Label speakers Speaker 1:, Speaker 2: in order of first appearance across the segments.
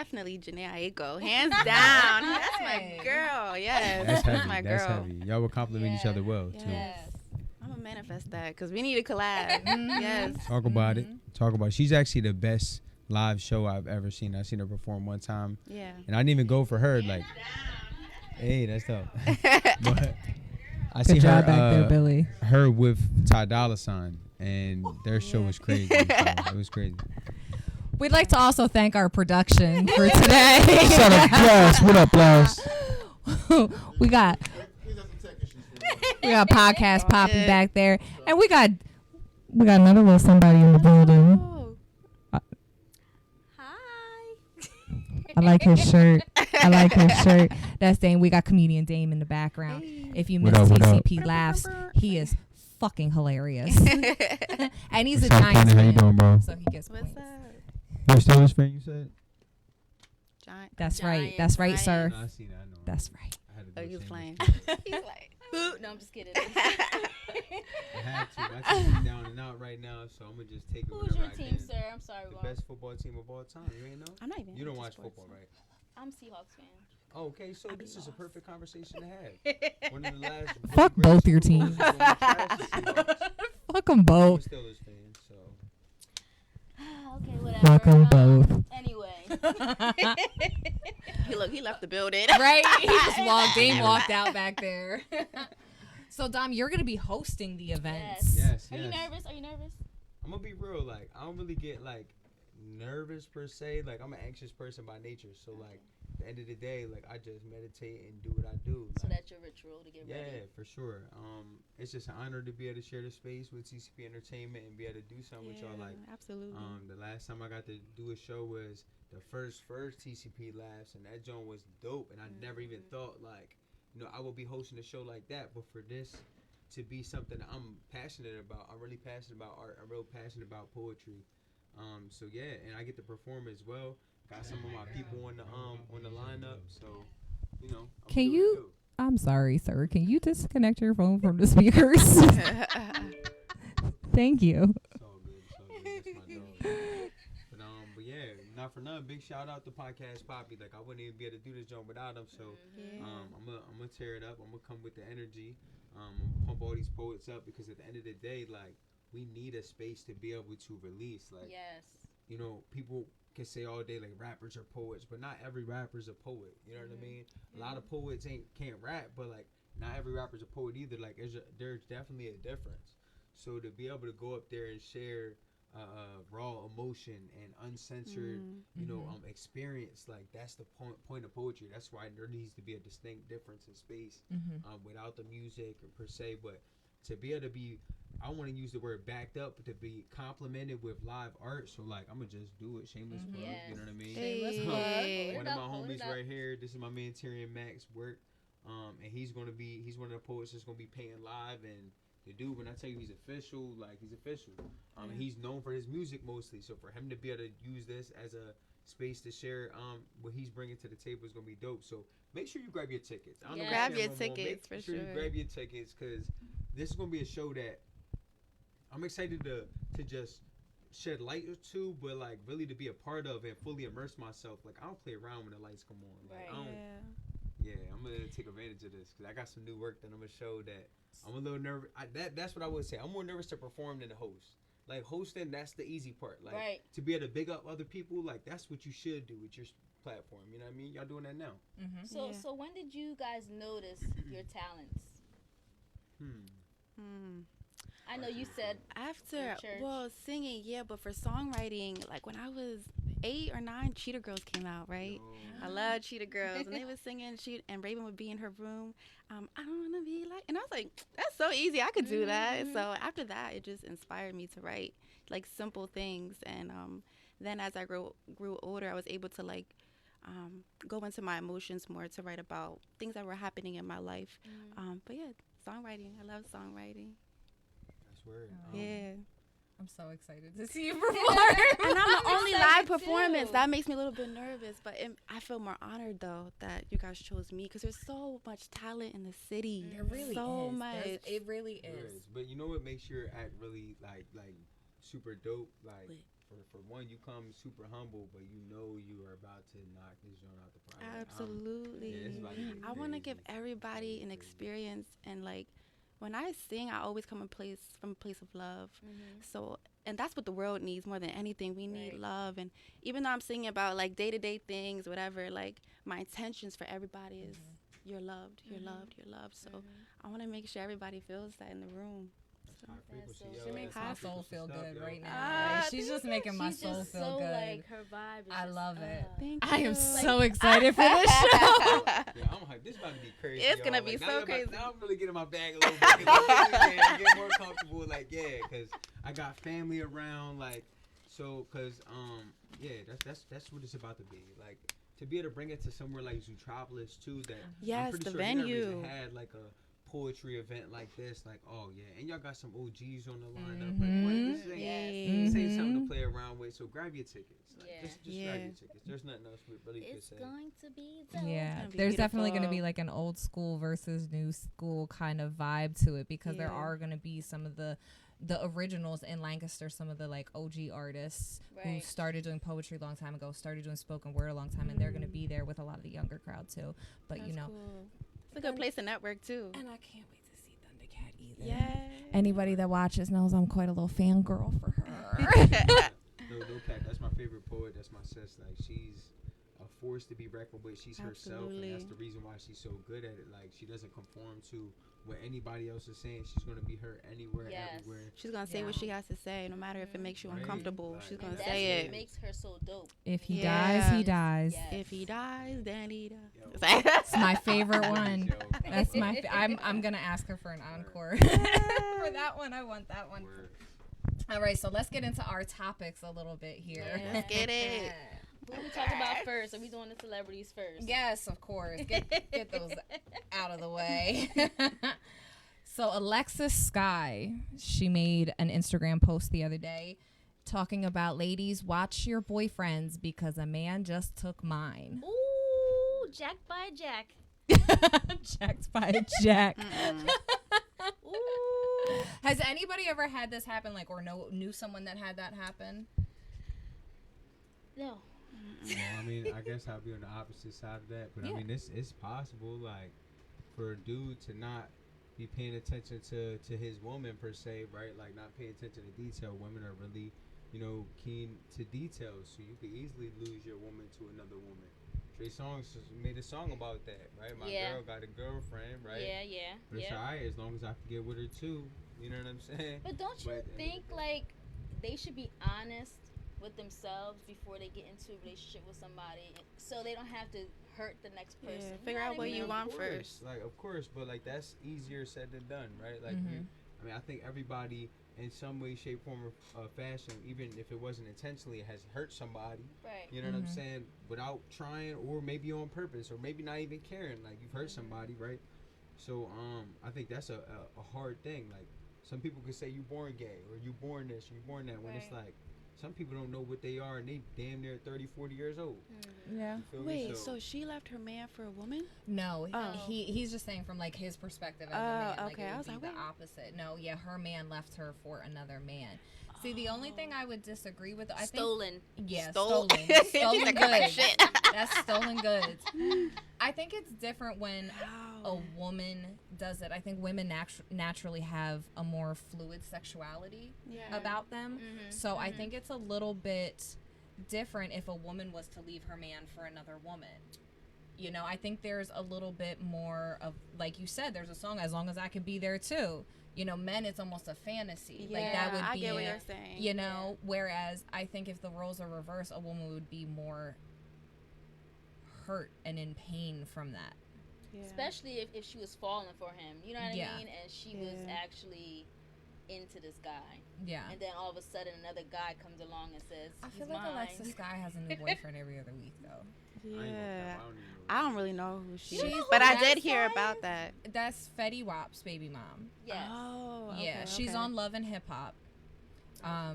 Speaker 1: Definitely Janae Aiko. Hands down. That's my girl. Yes.
Speaker 2: That's
Speaker 1: my
Speaker 2: That's
Speaker 1: girl.
Speaker 2: heavy. Y'all will compliment each other well, too.
Speaker 1: Yes. I'm going to manifest that because we need a collab. Yes.
Speaker 2: Talk about it. Talk about it. She's actually the best live show I've ever seen. I've seen her perform one time.
Speaker 1: Yeah.
Speaker 2: And I didn't even go for her. Like, hey, that's dope. But I
Speaker 3: Good
Speaker 2: see
Speaker 3: job
Speaker 2: her,
Speaker 3: back there, Billy.
Speaker 2: her with Ty Dolla $ign, and their show was crazy. So it was crazy.
Speaker 3: We'd like to also thank our production for today.
Speaker 2: Shut up, Blast. What up, Blast?
Speaker 3: we got podcast popping back there, and we got another little somebody in the building.
Speaker 1: Oh. Hi.
Speaker 3: I like his shirt. That's Dame. We got comedian Dame in the background.
Speaker 1: Hey.
Speaker 3: If you
Speaker 2: What
Speaker 3: miss
Speaker 2: up, what up?
Speaker 3: TCP laughs, he is fucking hilarious, and he's a
Speaker 2: What's up,
Speaker 3: Giants
Speaker 2: Kenny? How you
Speaker 3: fan,
Speaker 2: doing, bro?
Speaker 3: so he gets
Speaker 1: What's
Speaker 3: points.
Speaker 1: up?
Speaker 2: You're a Steelers fan, you said?
Speaker 1: Giant.
Speaker 3: That's right.
Speaker 1: Giants,
Speaker 3: That's right,
Speaker 1: Giants.
Speaker 3: sir.
Speaker 2: No, I seen that. I know.
Speaker 3: That's right.
Speaker 2: I had to do
Speaker 1: Oh,
Speaker 2: a
Speaker 1: you
Speaker 2: shameless
Speaker 1: playing.
Speaker 2: plug.
Speaker 1: He's like,
Speaker 4: Boo. No, I'm just kidding.
Speaker 2: I had to. My team is down and out right now, so I'm going to just take it
Speaker 4: Who's
Speaker 2: whenever
Speaker 4: your
Speaker 2: I
Speaker 4: team,
Speaker 2: can.
Speaker 4: sir? I'm sorry,
Speaker 2: The
Speaker 4: Ron.
Speaker 2: best football team of all time. You ain't know?
Speaker 1: I'm not even.
Speaker 2: You don't
Speaker 1: into
Speaker 2: watch
Speaker 1: sports.
Speaker 2: football, right?
Speaker 4: I'm Seahawks fan.
Speaker 2: Oh, okay, so
Speaker 1: I be
Speaker 2: this is a
Speaker 1: lost.
Speaker 2: perfect conversation to have. One of the last really
Speaker 3: Fuck
Speaker 2: great
Speaker 3: both your
Speaker 2: Super Bowls
Speaker 3: teams.
Speaker 2: is when we trashed the Seahawks.
Speaker 3: Fuck them
Speaker 2: I'm a
Speaker 3: both.
Speaker 2: Steelers fan, so.
Speaker 4: Okay, whatever.
Speaker 3: Fuck them both.
Speaker 4: Anyway.
Speaker 1: He left the building.
Speaker 3: Right? He just walked out back there. So Dom, you're gonna be hosting the events.
Speaker 2: Yes,
Speaker 4: Are you
Speaker 2: yes.
Speaker 4: nervous? Are you nervous?
Speaker 2: I'm gonna be real. Like, I don't really get like nervous per se. Like, I'm an anxious person by nature. So like, at the end of the day, like I just meditate and do what I do.
Speaker 4: So
Speaker 2: Like,
Speaker 4: that's your ritual to get
Speaker 2: yeah,
Speaker 4: ready.
Speaker 2: for sure. It's just an honor to be able to share the space with TCP Entertainment and be able to do something with y'all. Like,
Speaker 1: absolutely.
Speaker 2: the last time I got to do a show was the first TCP Laughs, and that joint was dope. And I never even thought like, I will be hosting a show like that. But for this to be something that I'm passionate about, I'm really passionate about art. I'm real passionate about poetry. So yeah, and I get to perform as well. Got some of my people on the lineup. So I'm
Speaker 3: Can
Speaker 2: doing
Speaker 3: you-
Speaker 2: it, too.
Speaker 3: I'm sorry, sir. Can you disconnect your phone from the speakers? Thank you.
Speaker 2: It's all good. That's my dog. But yeah, not for nothing. Big shout out to Podcast Poppy. Like, I wouldn't even be able to do this joint without him. So I'm gonna tear it up. I'm gonna come with the energy. I'm gonna pump all these poets up because at the end of the day, like, we need a space to be able to release. Like,
Speaker 4: Yes.
Speaker 2: People can say all day like rappers are poets, but not every rapper's a poet. You know what I mean? A lot of poets can't rap, but like not every rapper's a poet either. Like there's definitely a difference. So to be able to go up there and share raw emotion and uncensored, experience, like that's the point of poetry. That's why there needs to be a distinct difference in space without the music or per se, but to be able to be, I want to use the word backed up, but to be complemented with live art. So like I'm gonna just do it, shameless plug.
Speaker 4: Yes.
Speaker 2: You know what I mean?
Speaker 4: Shameless
Speaker 1: Hey.
Speaker 4: plug.
Speaker 2: One of my homies right here. This is my man Tyrion Max work, and he's one of the poets that's gonna be paying live. And the dude, when I tell you he's official, like he's official. He's known for his music mostly. So for him to be able to use this as a space to share what he's bringing to the table is gonna be dope. So make sure you grab your tickets. I don't know
Speaker 4: Grab
Speaker 2: what
Speaker 1: your
Speaker 2: camera I'm on.
Speaker 1: tickets,
Speaker 2: Make
Speaker 1: for
Speaker 2: sure you
Speaker 1: sure.
Speaker 2: grab your tickets because this is gonna be a show that I'm excited to just shed light to, but like really to be a part of and fully immerse myself. Like I don't play around when the lights come on. Like I don't. Yeah, I'm gonna take advantage of this because I got some new work that I'm gonna show that I'm a little nervous. That's what I would say. I'm more nervous to perform than to host. Like hosting, that's the easy part. Like to be able to big up other people, like that's what you should do with your platform. You know what I mean? Y'all doing that now.
Speaker 3: Mm-hmm.
Speaker 4: So when did you guys notice your talents? I know you said
Speaker 1: After,
Speaker 4: church.
Speaker 1: well, singing, yeah, but for songwriting, like when I was 8 or 9, Cheetah Girls came out, right? I love Cheetah Girls, and they was singing, and Raven would be in her room. I don't want to be like, and I was like, that's so easy, I could do that. So after that, it just inspired me to write like simple things, and then as I grew older, I was able to like go into my emotions more to write about things that were happening in my life. But yeah, songwriting, I love songwriting.
Speaker 2: That's weird.
Speaker 1: Yeah.
Speaker 3: I'm so excited to see you perform.
Speaker 1: And I'm the only live
Speaker 4: excited too.
Speaker 1: performance. That makes me a little bit nervous, but I feel more honored though that you guys chose me because there's so much talent in the city.
Speaker 3: There really
Speaker 1: so
Speaker 3: is.
Speaker 1: much.
Speaker 3: It really
Speaker 2: There
Speaker 3: is.
Speaker 2: is. But you know what makes your act really like super dope? Like
Speaker 1: Lit.
Speaker 2: for one, you come super humble, but you know you are about to knock this joint out the park. Like,
Speaker 1: Absolutely.
Speaker 2: yeah, it's about to get
Speaker 1: I want to give
Speaker 2: crazy.
Speaker 1: everybody an
Speaker 2: Crazy.
Speaker 1: experience, and like when I sing, I always come from a place of love. So, and that's what the world needs more than anything. We need
Speaker 4: Right.
Speaker 1: love, and even though I'm singing about like day-to-day things, whatever, like my intentions for everybody is you're loved, you're loved, you're loved. So I want to make sure everybody feels that in the room.
Speaker 2: That's high
Speaker 4: That's
Speaker 2: frequency,
Speaker 4: so
Speaker 2: yo.
Speaker 3: She makes
Speaker 2: That's
Speaker 3: my
Speaker 2: high
Speaker 3: soul
Speaker 2: frequency
Speaker 3: feel
Speaker 2: stuff,
Speaker 3: good
Speaker 2: yo.
Speaker 3: right now.
Speaker 1: Ah,
Speaker 3: Like, she's just making my
Speaker 4: She's
Speaker 3: soul
Speaker 4: just
Speaker 3: feel
Speaker 4: so
Speaker 3: good.
Speaker 4: like her vibe. Is
Speaker 3: I
Speaker 4: just,
Speaker 3: love it.
Speaker 1: Thank
Speaker 3: I
Speaker 1: you.
Speaker 3: am so excited for this show.
Speaker 2: Yeah, I'm hyped. This about to be crazy.
Speaker 1: It's
Speaker 2: y'all.
Speaker 1: gonna be
Speaker 2: Like,
Speaker 1: so
Speaker 2: now
Speaker 1: crazy.
Speaker 2: Now I'm really getting my bag a little bit. I'm getting more comfortable. Like, yeah, because I got family around. Like, so, because, yeah, that's what it's about to be. Like, to be able to bring it to somewhere like Zoetroplis, too, that I'm
Speaker 1: Yes,
Speaker 2: pretty
Speaker 1: the
Speaker 2: sure they never
Speaker 1: venue.
Speaker 2: even had, like, a poetry event like this. Like, oh, yeah. And y'all got some OGs on the lineup. Like, what? This ain't, this ain't something to play around with. So grab your tickets. Like,
Speaker 4: Yeah.
Speaker 2: Just
Speaker 1: Yeah.
Speaker 2: grab your tickets. There's nothing else we really could
Speaker 4: It's
Speaker 2: say.
Speaker 4: going to be dope.
Speaker 3: Yeah,
Speaker 1: gonna be
Speaker 3: there's definitely going to
Speaker 1: beautiful.
Speaker 3: be like an old school versus new school kind of vibe to it, because there
Speaker 1: Yeah.
Speaker 3: are going to be some of the originals in Lancaster, some of the like OG artists who
Speaker 4: Right.
Speaker 3: started doing poetry a long time ago, started doing spoken word a long time, and they're going to be there with a lot of the younger crowd too. But
Speaker 1: That's
Speaker 3: you know,
Speaker 1: cool. It's a good place to network too.
Speaker 3: and I can't wait to see Thundercat either.
Speaker 1: Yeah.
Speaker 3: Anybody that watches knows I'm quite a little fangirl for her.
Speaker 2: No cap. That's my favorite poet. That's my sis. Like, she's a force to be reckoned with. She's herself,
Speaker 1: Absolutely.
Speaker 2: and that's the reason why she's so good at it. Like, she doesn't conform to what anybody else is saying. She's gonna be her anywhere,
Speaker 4: Yes.
Speaker 2: everywhere.
Speaker 1: She's gonna say what she has to say, no matter if it makes you
Speaker 2: Right.
Speaker 1: uncomfortable.
Speaker 2: Like,
Speaker 1: She's
Speaker 4: And
Speaker 1: gonna
Speaker 4: that's
Speaker 1: say
Speaker 4: what
Speaker 1: it.
Speaker 4: makes her so dope.
Speaker 3: If he
Speaker 1: Yeah.
Speaker 3: dies, he dies.
Speaker 4: Yes.
Speaker 1: If he dies, then he
Speaker 2: Yo.
Speaker 1: dies.
Speaker 3: That's my favorite one.
Speaker 2: Yo.
Speaker 3: That's my. I'm gonna ask her for an encore for that one. I want that one.
Speaker 2: Word.
Speaker 3: All right, so let's get into our topics a little bit here.
Speaker 4: Yeah.
Speaker 1: Let's get it.
Speaker 4: Who we talk about first? Are we doing the celebrities first?
Speaker 3: Yes, of course. Get those out of the way. So Alexis Sky, she made an Instagram post the other day talking about, ladies, watch your boyfriends because a man just took mine.
Speaker 4: Ooh, Jack by Jack.
Speaker 3: Jacked by a Jack.
Speaker 4: Ooh.
Speaker 3: Has anybody ever had this happen, like, or knew someone that had that happen?
Speaker 4: No.
Speaker 2: Well, I mean, I guess I'll be on the opposite side of that, but
Speaker 3: Yeah.
Speaker 2: I mean, it's possible, like, for a dude to not be paying attention to his woman per se, right? Like, not paying attention to detail. Women are really, keen to details, so you could easily lose your woman to another woman. Trey Songz made a song about that, right? My
Speaker 4: Yeah.
Speaker 2: girl got a girlfriend, right?
Speaker 4: Yeah.
Speaker 2: But it's alright as long as I can get with her too. You know what I'm saying?
Speaker 4: But don't you
Speaker 2: But-
Speaker 4: think like they should be honest with themselves before they get into a relationship with somebody, so they don't have to hurt the next person?
Speaker 1: Yeah,
Speaker 4: You
Speaker 1: figure
Speaker 4: know
Speaker 1: out
Speaker 4: what I
Speaker 1: what
Speaker 4: mean?
Speaker 1: you want
Speaker 2: Of course,
Speaker 1: first.
Speaker 2: Like, of course, but like that's easier said than done, right? Like, I mean, I think everybody in some way, shape, form, or fashion, even if it wasn't intentionally, has hurt somebody.
Speaker 4: Right.
Speaker 2: You know what I'm saying? Without trying, or maybe on purpose, or maybe not even caring. Like, you've hurt somebody, right? So, I think that's a hard thing. Like, some people could say you born gay, or you born this, or you born that. When it's
Speaker 4: Right.
Speaker 2: like, some people don't know what they are, and they damn near 30, 40 years old.
Speaker 3: Yeah.
Speaker 2: You feel me?
Speaker 1: Wait, so she left her man for a woman?
Speaker 3: No,
Speaker 1: Oh.
Speaker 3: he's just saying from like his perspective as a
Speaker 1: Oh,
Speaker 3: man. Like,
Speaker 1: okay.
Speaker 3: it
Speaker 1: I
Speaker 3: would
Speaker 1: was
Speaker 3: be
Speaker 1: like,
Speaker 3: the
Speaker 1: wait.
Speaker 3: opposite. No, yeah, her man left her for another man. See, the only thing I would disagree with, I think,
Speaker 4: Stolen.
Speaker 3: yeah,
Speaker 1: Stole-
Speaker 3: stolen,
Speaker 1: She's
Speaker 3: stolen
Speaker 1: like, "Oh,
Speaker 3: goods.
Speaker 1: shit."
Speaker 3: That's stolen goods. I think it's different when a
Speaker 1: Wow.
Speaker 3: woman does it. I think women naturally have a more fluid sexuality
Speaker 1: Yeah.
Speaker 3: about them. So I think it's a little bit different if a woman was to leave her man for another woman. You know, I think there's a little bit more of, like you said, there's a song, As Long As I Can Be There Too. You know, men, it's almost a fantasy.
Speaker 1: Yeah,
Speaker 3: Like, that would
Speaker 1: I
Speaker 3: be,
Speaker 1: get what you're saying.
Speaker 3: you know, whereas I think if the roles are reversed, a woman would be more hurt and in pain from that.
Speaker 1: Yeah.
Speaker 4: Especially if she was falling for him. You know what
Speaker 3: Yeah.
Speaker 4: I mean? And she was
Speaker 1: Yeah.
Speaker 4: actually into this guy.
Speaker 3: Yeah.
Speaker 4: And then all of a sudden another guy comes along and says,
Speaker 3: I feel
Speaker 4: "He's
Speaker 3: like
Speaker 4: mine."
Speaker 3: Alexis Sky has a new boyfriend every other week, though.
Speaker 1: Yeah.
Speaker 2: I don't even know.
Speaker 1: I don't really know who she
Speaker 3: She's
Speaker 1: is, but I
Speaker 3: the
Speaker 1: did
Speaker 3: best
Speaker 1: hear
Speaker 3: guy.
Speaker 1: about that.
Speaker 3: That's Fetty Wap's baby mom.
Speaker 4: Yes.
Speaker 1: Oh, okay,
Speaker 3: Yeah, she's
Speaker 1: okay.
Speaker 3: on Love and Hip Hop.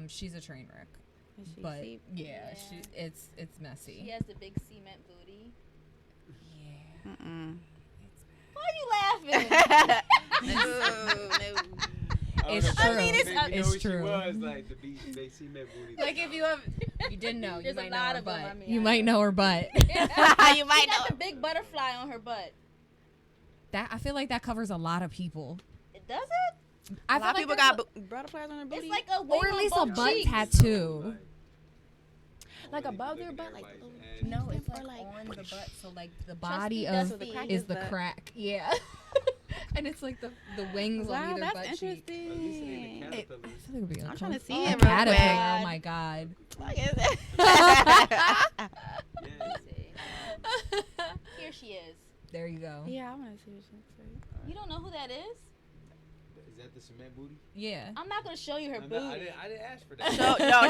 Speaker 3: She's a train wreck,
Speaker 1: Is she
Speaker 3: but
Speaker 1: see-
Speaker 3: yeah,
Speaker 4: Yeah.
Speaker 3: it's messy.
Speaker 4: She has the big cement booty.
Speaker 3: Yeah,
Speaker 1: Mm-mm.
Speaker 3: it's bad.
Speaker 4: Why are you laughing?
Speaker 1: No, no.
Speaker 3: It's
Speaker 2: know,
Speaker 3: true.
Speaker 4: I mean, it's-
Speaker 2: maybe you know
Speaker 3: it's
Speaker 2: what
Speaker 3: true.
Speaker 2: She was like the big cement booty.
Speaker 3: Like if you didn't know, you
Speaker 4: There's a
Speaker 3: might know
Speaker 4: lot
Speaker 3: her
Speaker 4: of them,
Speaker 3: butt.
Speaker 4: I mean,
Speaker 3: You
Speaker 4: I
Speaker 3: might
Speaker 4: know.
Speaker 3: know her butt.
Speaker 1: You
Speaker 4: She
Speaker 1: might
Speaker 4: got the
Speaker 1: know.
Speaker 4: big butterfly on her butt.
Speaker 3: That I feel like that covers a lot of people.
Speaker 4: It does it?
Speaker 3: I
Speaker 1: A lot of
Speaker 3: feel
Speaker 1: people
Speaker 3: like
Speaker 1: got butterflies on their booty.
Speaker 4: It's like a wing
Speaker 3: or at
Speaker 4: on
Speaker 3: least a
Speaker 4: both
Speaker 3: butt
Speaker 4: cheeks.
Speaker 3: tattoo.
Speaker 1: Like above their butt, like below.
Speaker 3: No, it's like
Speaker 1: Or like-
Speaker 3: on the butt, so like the
Speaker 4: Trust
Speaker 3: body
Speaker 4: me,
Speaker 3: of
Speaker 4: that's
Speaker 1: So the
Speaker 4: the
Speaker 1: crack
Speaker 3: is the
Speaker 1: the-
Speaker 3: crack. Yeah. And it's like the wings on
Speaker 1: Wow,
Speaker 3: either
Speaker 1: that's
Speaker 3: butt cheek.
Speaker 1: interesting.
Speaker 3: I feel like it would be
Speaker 1: I'm trying to see
Speaker 3: a
Speaker 1: it real
Speaker 3: caterpillar.
Speaker 1: quick.
Speaker 3: Oh my god.
Speaker 1: Look at that.
Speaker 4: Let's see. Here she is.
Speaker 3: There you go.
Speaker 1: Yeah, I want to see what she looks like.
Speaker 4: You don't know who that is?
Speaker 2: Is that the cement booty?
Speaker 3: Yeah.
Speaker 4: I'm not gonna show you her
Speaker 2: No,
Speaker 4: booty.
Speaker 2: I didn't ask for that.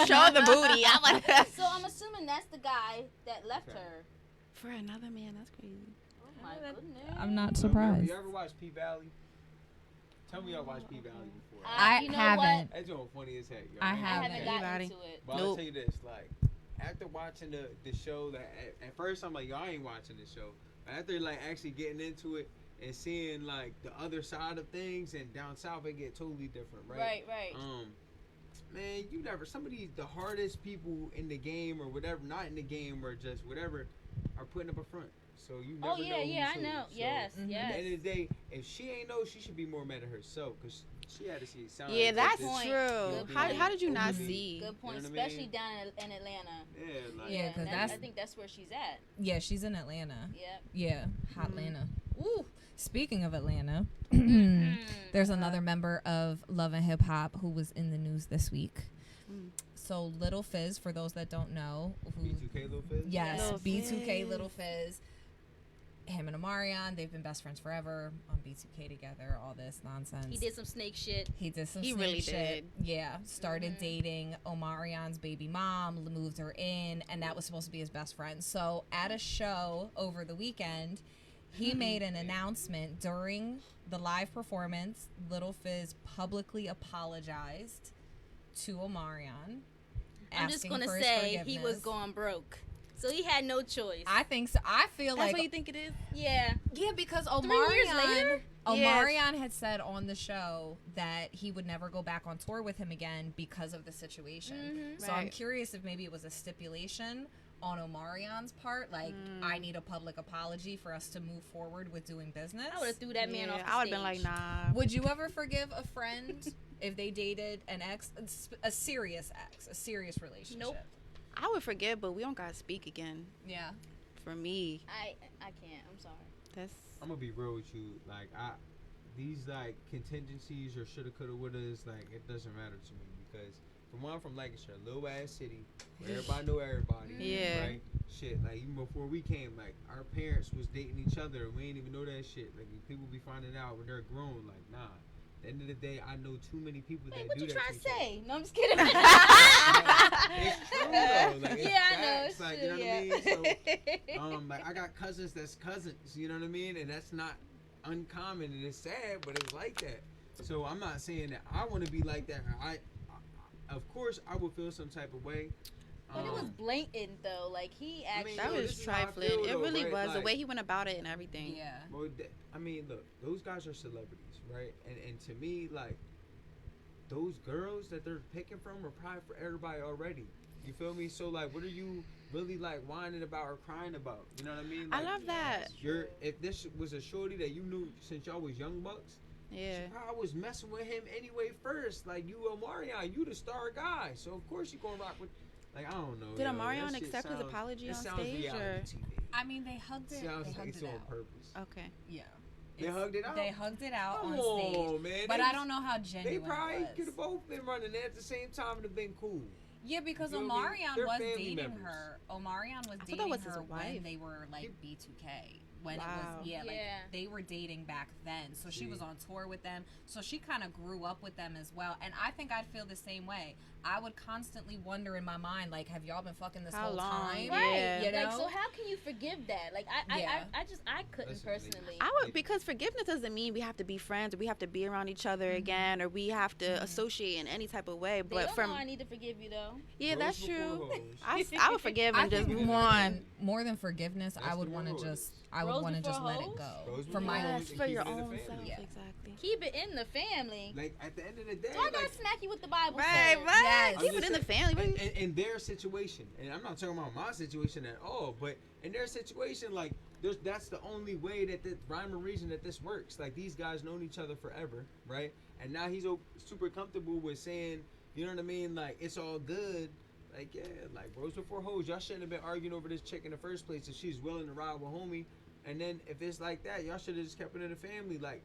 Speaker 1: Show the booty. I want
Speaker 4: So I'm assuming that's the guy that left
Speaker 2: Okay.
Speaker 4: her.
Speaker 1: For another man, that's crazy.
Speaker 4: Oh my goodness.
Speaker 3: I'm not
Speaker 2: You
Speaker 3: surprised.
Speaker 2: ever watch P Valley? Tell me y'all watched P Valley before.
Speaker 3: I
Speaker 4: you know
Speaker 3: haven't.
Speaker 2: That's doing funny as heck. Yo.
Speaker 3: I
Speaker 4: What? I
Speaker 3: haven't.
Speaker 4: haven't gotten
Speaker 1: Anybody?
Speaker 4: into it.
Speaker 2: But I'll
Speaker 1: Nope.
Speaker 2: tell you this, like, after watching the show, that at first I'm like, yo, I ain't watching this show. But after like actually getting into it and seeing like the other side of things, and down south it get totally different, right?
Speaker 4: Right.
Speaker 2: Man, you never. Some of the hardest people in the game or whatever, not in the game or just whatever, are putting up a front. So you never
Speaker 4: Oh yeah,
Speaker 2: know
Speaker 4: yeah,
Speaker 2: who's
Speaker 4: I
Speaker 2: who.
Speaker 4: know.
Speaker 2: So
Speaker 4: Yes,
Speaker 3: Mhm.
Speaker 2: At
Speaker 4: yes.
Speaker 2: the end of the day, if she ain't know, she should be more mad at herself because she had to see signs.
Speaker 1: Yeah,
Speaker 2: of
Speaker 1: that's
Speaker 2: this
Speaker 4: point.
Speaker 1: true.
Speaker 4: Good
Speaker 1: How
Speaker 4: point.
Speaker 1: did you not
Speaker 2: Mhm.
Speaker 1: see?
Speaker 4: Good point,
Speaker 2: You know what I
Speaker 4: especially
Speaker 2: mean?
Speaker 4: down in Atlanta.
Speaker 2: Yeah, like,
Speaker 3: Yeah, 'cause
Speaker 4: I
Speaker 3: that's-
Speaker 4: think that's where she's at.
Speaker 3: Yeah, she's in Atlanta.
Speaker 4: Yep.
Speaker 3: Yeah, hot
Speaker 1: Mhm.
Speaker 3: Atlanta. Ooh. Speaking of Atlanta,
Speaker 4: Mm.
Speaker 3: there's another member of Love and Hip Hop who was in the news this week.
Speaker 1: Mm.
Speaker 3: So Little Fizz, for those that don't know, who
Speaker 2: B2K Lil Fizz.
Speaker 3: yes,
Speaker 1: Lil
Speaker 3: B2K
Speaker 1: Fizz.
Speaker 3: Little Fizz, him and Omarion, they've been best friends forever on B2K together. All this nonsense.
Speaker 4: He did some snake shit.
Speaker 3: He did some
Speaker 1: He
Speaker 3: snake
Speaker 1: really
Speaker 3: shit. Yeah, started
Speaker 4: Mhm.
Speaker 3: dating Omarion's baby mom, moved her in, and that was supposed to be his best friend. So at a show over the weekend, he made an announcement during the live performance. Little Fizz publicly apologized to Omarion.
Speaker 4: I'm just
Speaker 3: asking
Speaker 4: gonna
Speaker 3: for his
Speaker 4: say he was
Speaker 3: forgiveness.
Speaker 4: going broke, so he had no choice.
Speaker 3: I think so. I feel
Speaker 1: That's
Speaker 3: like
Speaker 1: what you think it is?
Speaker 4: yeah.
Speaker 3: yeah, because
Speaker 4: 3 years
Speaker 3: Omarion,
Speaker 4: later?
Speaker 3: Omarion had said on the show that he would never go back on tour with him again because of the situation.
Speaker 4: Mhm.
Speaker 3: So I'm
Speaker 1: Right.
Speaker 3: curious if maybe it was a stipulation on Omarion's part, like I need a public apology for us to move forward with doing business.
Speaker 4: I would have threw that man off the
Speaker 1: I would
Speaker 4: stage.
Speaker 1: have been like, nah.
Speaker 3: Would you ever forgive a friend if they dated an ex, a serious ex, a serious relationship?
Speaker 4: Nope.
Speaker 1: I would forgive, but we don't gotta speak again.
Speaker 3: Yeah.
Speaker 1: For me,
Speaker 4: I can't. I'm sorry.
Speaker 1: that's
Speaker 2: I'm gonna be real with you. Like these like contingencies or shoulda, coulda, wouldas, like it doesn't matter to me because I'm from Lancashire, little ass city where everybody know everybody.
Speaker 1: Yeah.
Speaker 2: Right. Shit. Like even before we came, like our parents was dating each other and we ain't even know that shit. Like people be finding out when they're grown. Like nah. At the end of the day, I know too many people
Speaker 4: Wait,
Speaker 2: that
Speaker 4: what
Speaker 2: do
Speaker 4: you
Speaker 2: that.
Speaker 4: trying to
Speaker 2: each other.
Speaker 4: say? No, I'm just kidding.
Speaker 2: It's true though. Like, it's
Speaker 4: Yeah, I know,
Speaker 2: facts,
Speaker 4: it's
Speaker 2: like,
Speaker 4: true,
Speaker 2: you know
Speaker 4: yeah.
Speaker 2: what I mean? So, like I got cousins that's cousins, you know what I mean? And that's not uncommon and it's sad, but it's like that. So I'm not saying that I want to be like that. I of course I would feel some type of way.
Speaker 4: But it was blatant though. Like he
Speaker 2: I
Speaker 4: actually.
Speaker 2: mean,
Speaker 1: that
Speaker 2: yo,
Speaker 1: was
Speaker 2: this is how I
Speaker 1: trifling.
Speaker 2: feel,
Speaker 1: It
Speaker 2: though,
Speaker 1: really
Speaker 2: right?
Speaker 1: was the
Speaker 2: Like-
Speaker 1: way he went about it and everything.
Speaker 3: Yeah.
Speaker 2: Well, I mean, look, those guys are celebrities, right? And to me, like those girls that they're picking from are probably for everybody already. You feel me? So like, what are you really like whining about or crying about? You know what I mean?
Speaker 1: I
Speaker 2: Like,
Speaker 1: love that.
Speaker 2: if this was a shorty that you knew since y'all was young bucks,
Speaker 1: Yeah.
Speaker 2: she probably was messing with him anyway first. Like you, Omarion, you the star guy, so of course you gonna rock with. Like I don't know.
Speaker 1: Did
Speaker 2: yo,
Speaker 1: Omarion
Speaker 2: that shit
Speaker 1: accept his
Speaker 2: sounds-
Speaker 1: apology
Speaker 2: it
Speaker 1: on
Speaker 2: sounds
Speaker 1: stage,
Speaker 2: reality
Speaker 1: or?
Speaker 2: TV.
Speaker 3: I mean, they hugged it.
Speaker 2: Sounds
Speaker 3: They
Speaker 2: like
Speaker 3: hugged
Speaker 2: it's
Speaker 3: it
Speaker 2: on
Speaker 3: out.
Speaker 2: purpose.
Speaker 1: Okay.
Speaker 3: Yeah.
Speaker 2: They hugged it out?
Speaker 3: They hugged it out
Speaker 2: Come
Speaker 3: on stage.
Speaker 2: on, man.
Speaker 3: But
Speaker 2: They
Speaker 3: I
Speaker 2: was-
Speaker 3: don't know how
Speaker 2: They
Speaker 3: genuine
Speaker 2: probably
Speaker 3: it
Speaker 2: could
Speaker 3: was.
Speaker 2: have both been running there at the same time and have been cool.
Speaker 3: Yeah, because
Speaker 2: You feel me?
Speaker 3: Omarion
Speaker 2: They're
Speaker 3: was
Speaker 2: family
Speaker 3: dating
Speaker 2: members.
Speaker 3: her. Omarion was
Speaker 1: I thought
Speaker 3: dating
Speaker 1: that was his
Speaker 3: her when
Speaker 1: wife.
Speaker 3: they were like B2K. When it
Speaker 1: Wow.
Speaker 3: was like
Speaker 4: Yeah.
Speaker 3: they were dating back then. So she
Speaker 2: See.
Speaker 3: was on tour with them. So she kind of grew up with them as well. And I think I'd feel the same way. I would constantly wonder in my mind, like, have y'all been fucking this
Speaker 1: How
Speaker 3: whole
Speaker 1: long?
Speaker 3: time?
Speaker 4: Right.
Speaker 1: Yeah.
Speaker 3: You know?
Speaker 4: Like, so how can you forgive that? Like, I couldn't
Speaker 2: Listen,
Speaker 4: personally.
Speaker 1: I would, because forgiveness doesn't mean we have to be friends, or we have to be around each other again, or we have to associate in any type of way.
Speaker 4: They
Speaker 1: But
Speaker 4: don't
Speaker 1: from
Speaker 4: know I need to forgive you though.
Speaker 1: yeah,
Speaker 2: Rose
Speaker 1: that's
Speaker 2: before
Speaker 1: true.
Speaker 2: hose.
Speaker 1: I would forgive and just
Speaker 3: think
Speaker 1: move
Speaker 3: more
Speaker 1: on.
Speaker 3: than, more than forgiveness,
Speaker 2: That's
Speaker 3: I would
Speaker 2: the
Speaker 3: want to
Speaker 2: rule.
Speaker 3: just, I would
Speaker 4: Rose
Speaker 3: want to just
Speaker 4: before
Speaker 3: let it
Speaker 4: hoes?
Speaker 3: go
Speaker 2: Rose
Speaker 3: for
Speaker 2: before
Speaker 3: my
Speaker 2: hoes.
Speaker 3: own.
Speaker 1: Yes,
Speaker 2: and
Speaker 1: for
Speaker 2: keep
Speaker 1: your
Speaker 2: it in the
Speaker 1: own
Speaker 2: family.
Speaker 1: self,
Speaker 3: Yeah.
Speaker 1: exactly.
Speaker 4: Keep it in the family.
Speaker 2: Like at the end of the day,
Speaker 4: So I gotta
Speaker 2: like,
Speaker 4: smack you with the Bible.
Speaker 1: Right,
Speaker 4: says.
Speaker 1: right.
Speaker 3: Yes.
Speaker 2: I'm
Speaker 1: Keep
Speaker 2: just
Speaker 1: it in the
Speaker 2: saying,
Speaker 1: family. What do you-
Speaker 2: in their situation, and I'm not talking about my situation at all, but in their situation, like that's the only way that the rhyme or reason that this works. Like these guys known each other forever, right? And now he's super comfortable with saying, you know what I mean? Like it's all good. Like yeah, like Rose before hoes. Y'all shouldn't have been arguing over this chick in the first place if she's willing to ride with homie. And then if it's like that, y'all should have just kept it in the family. Like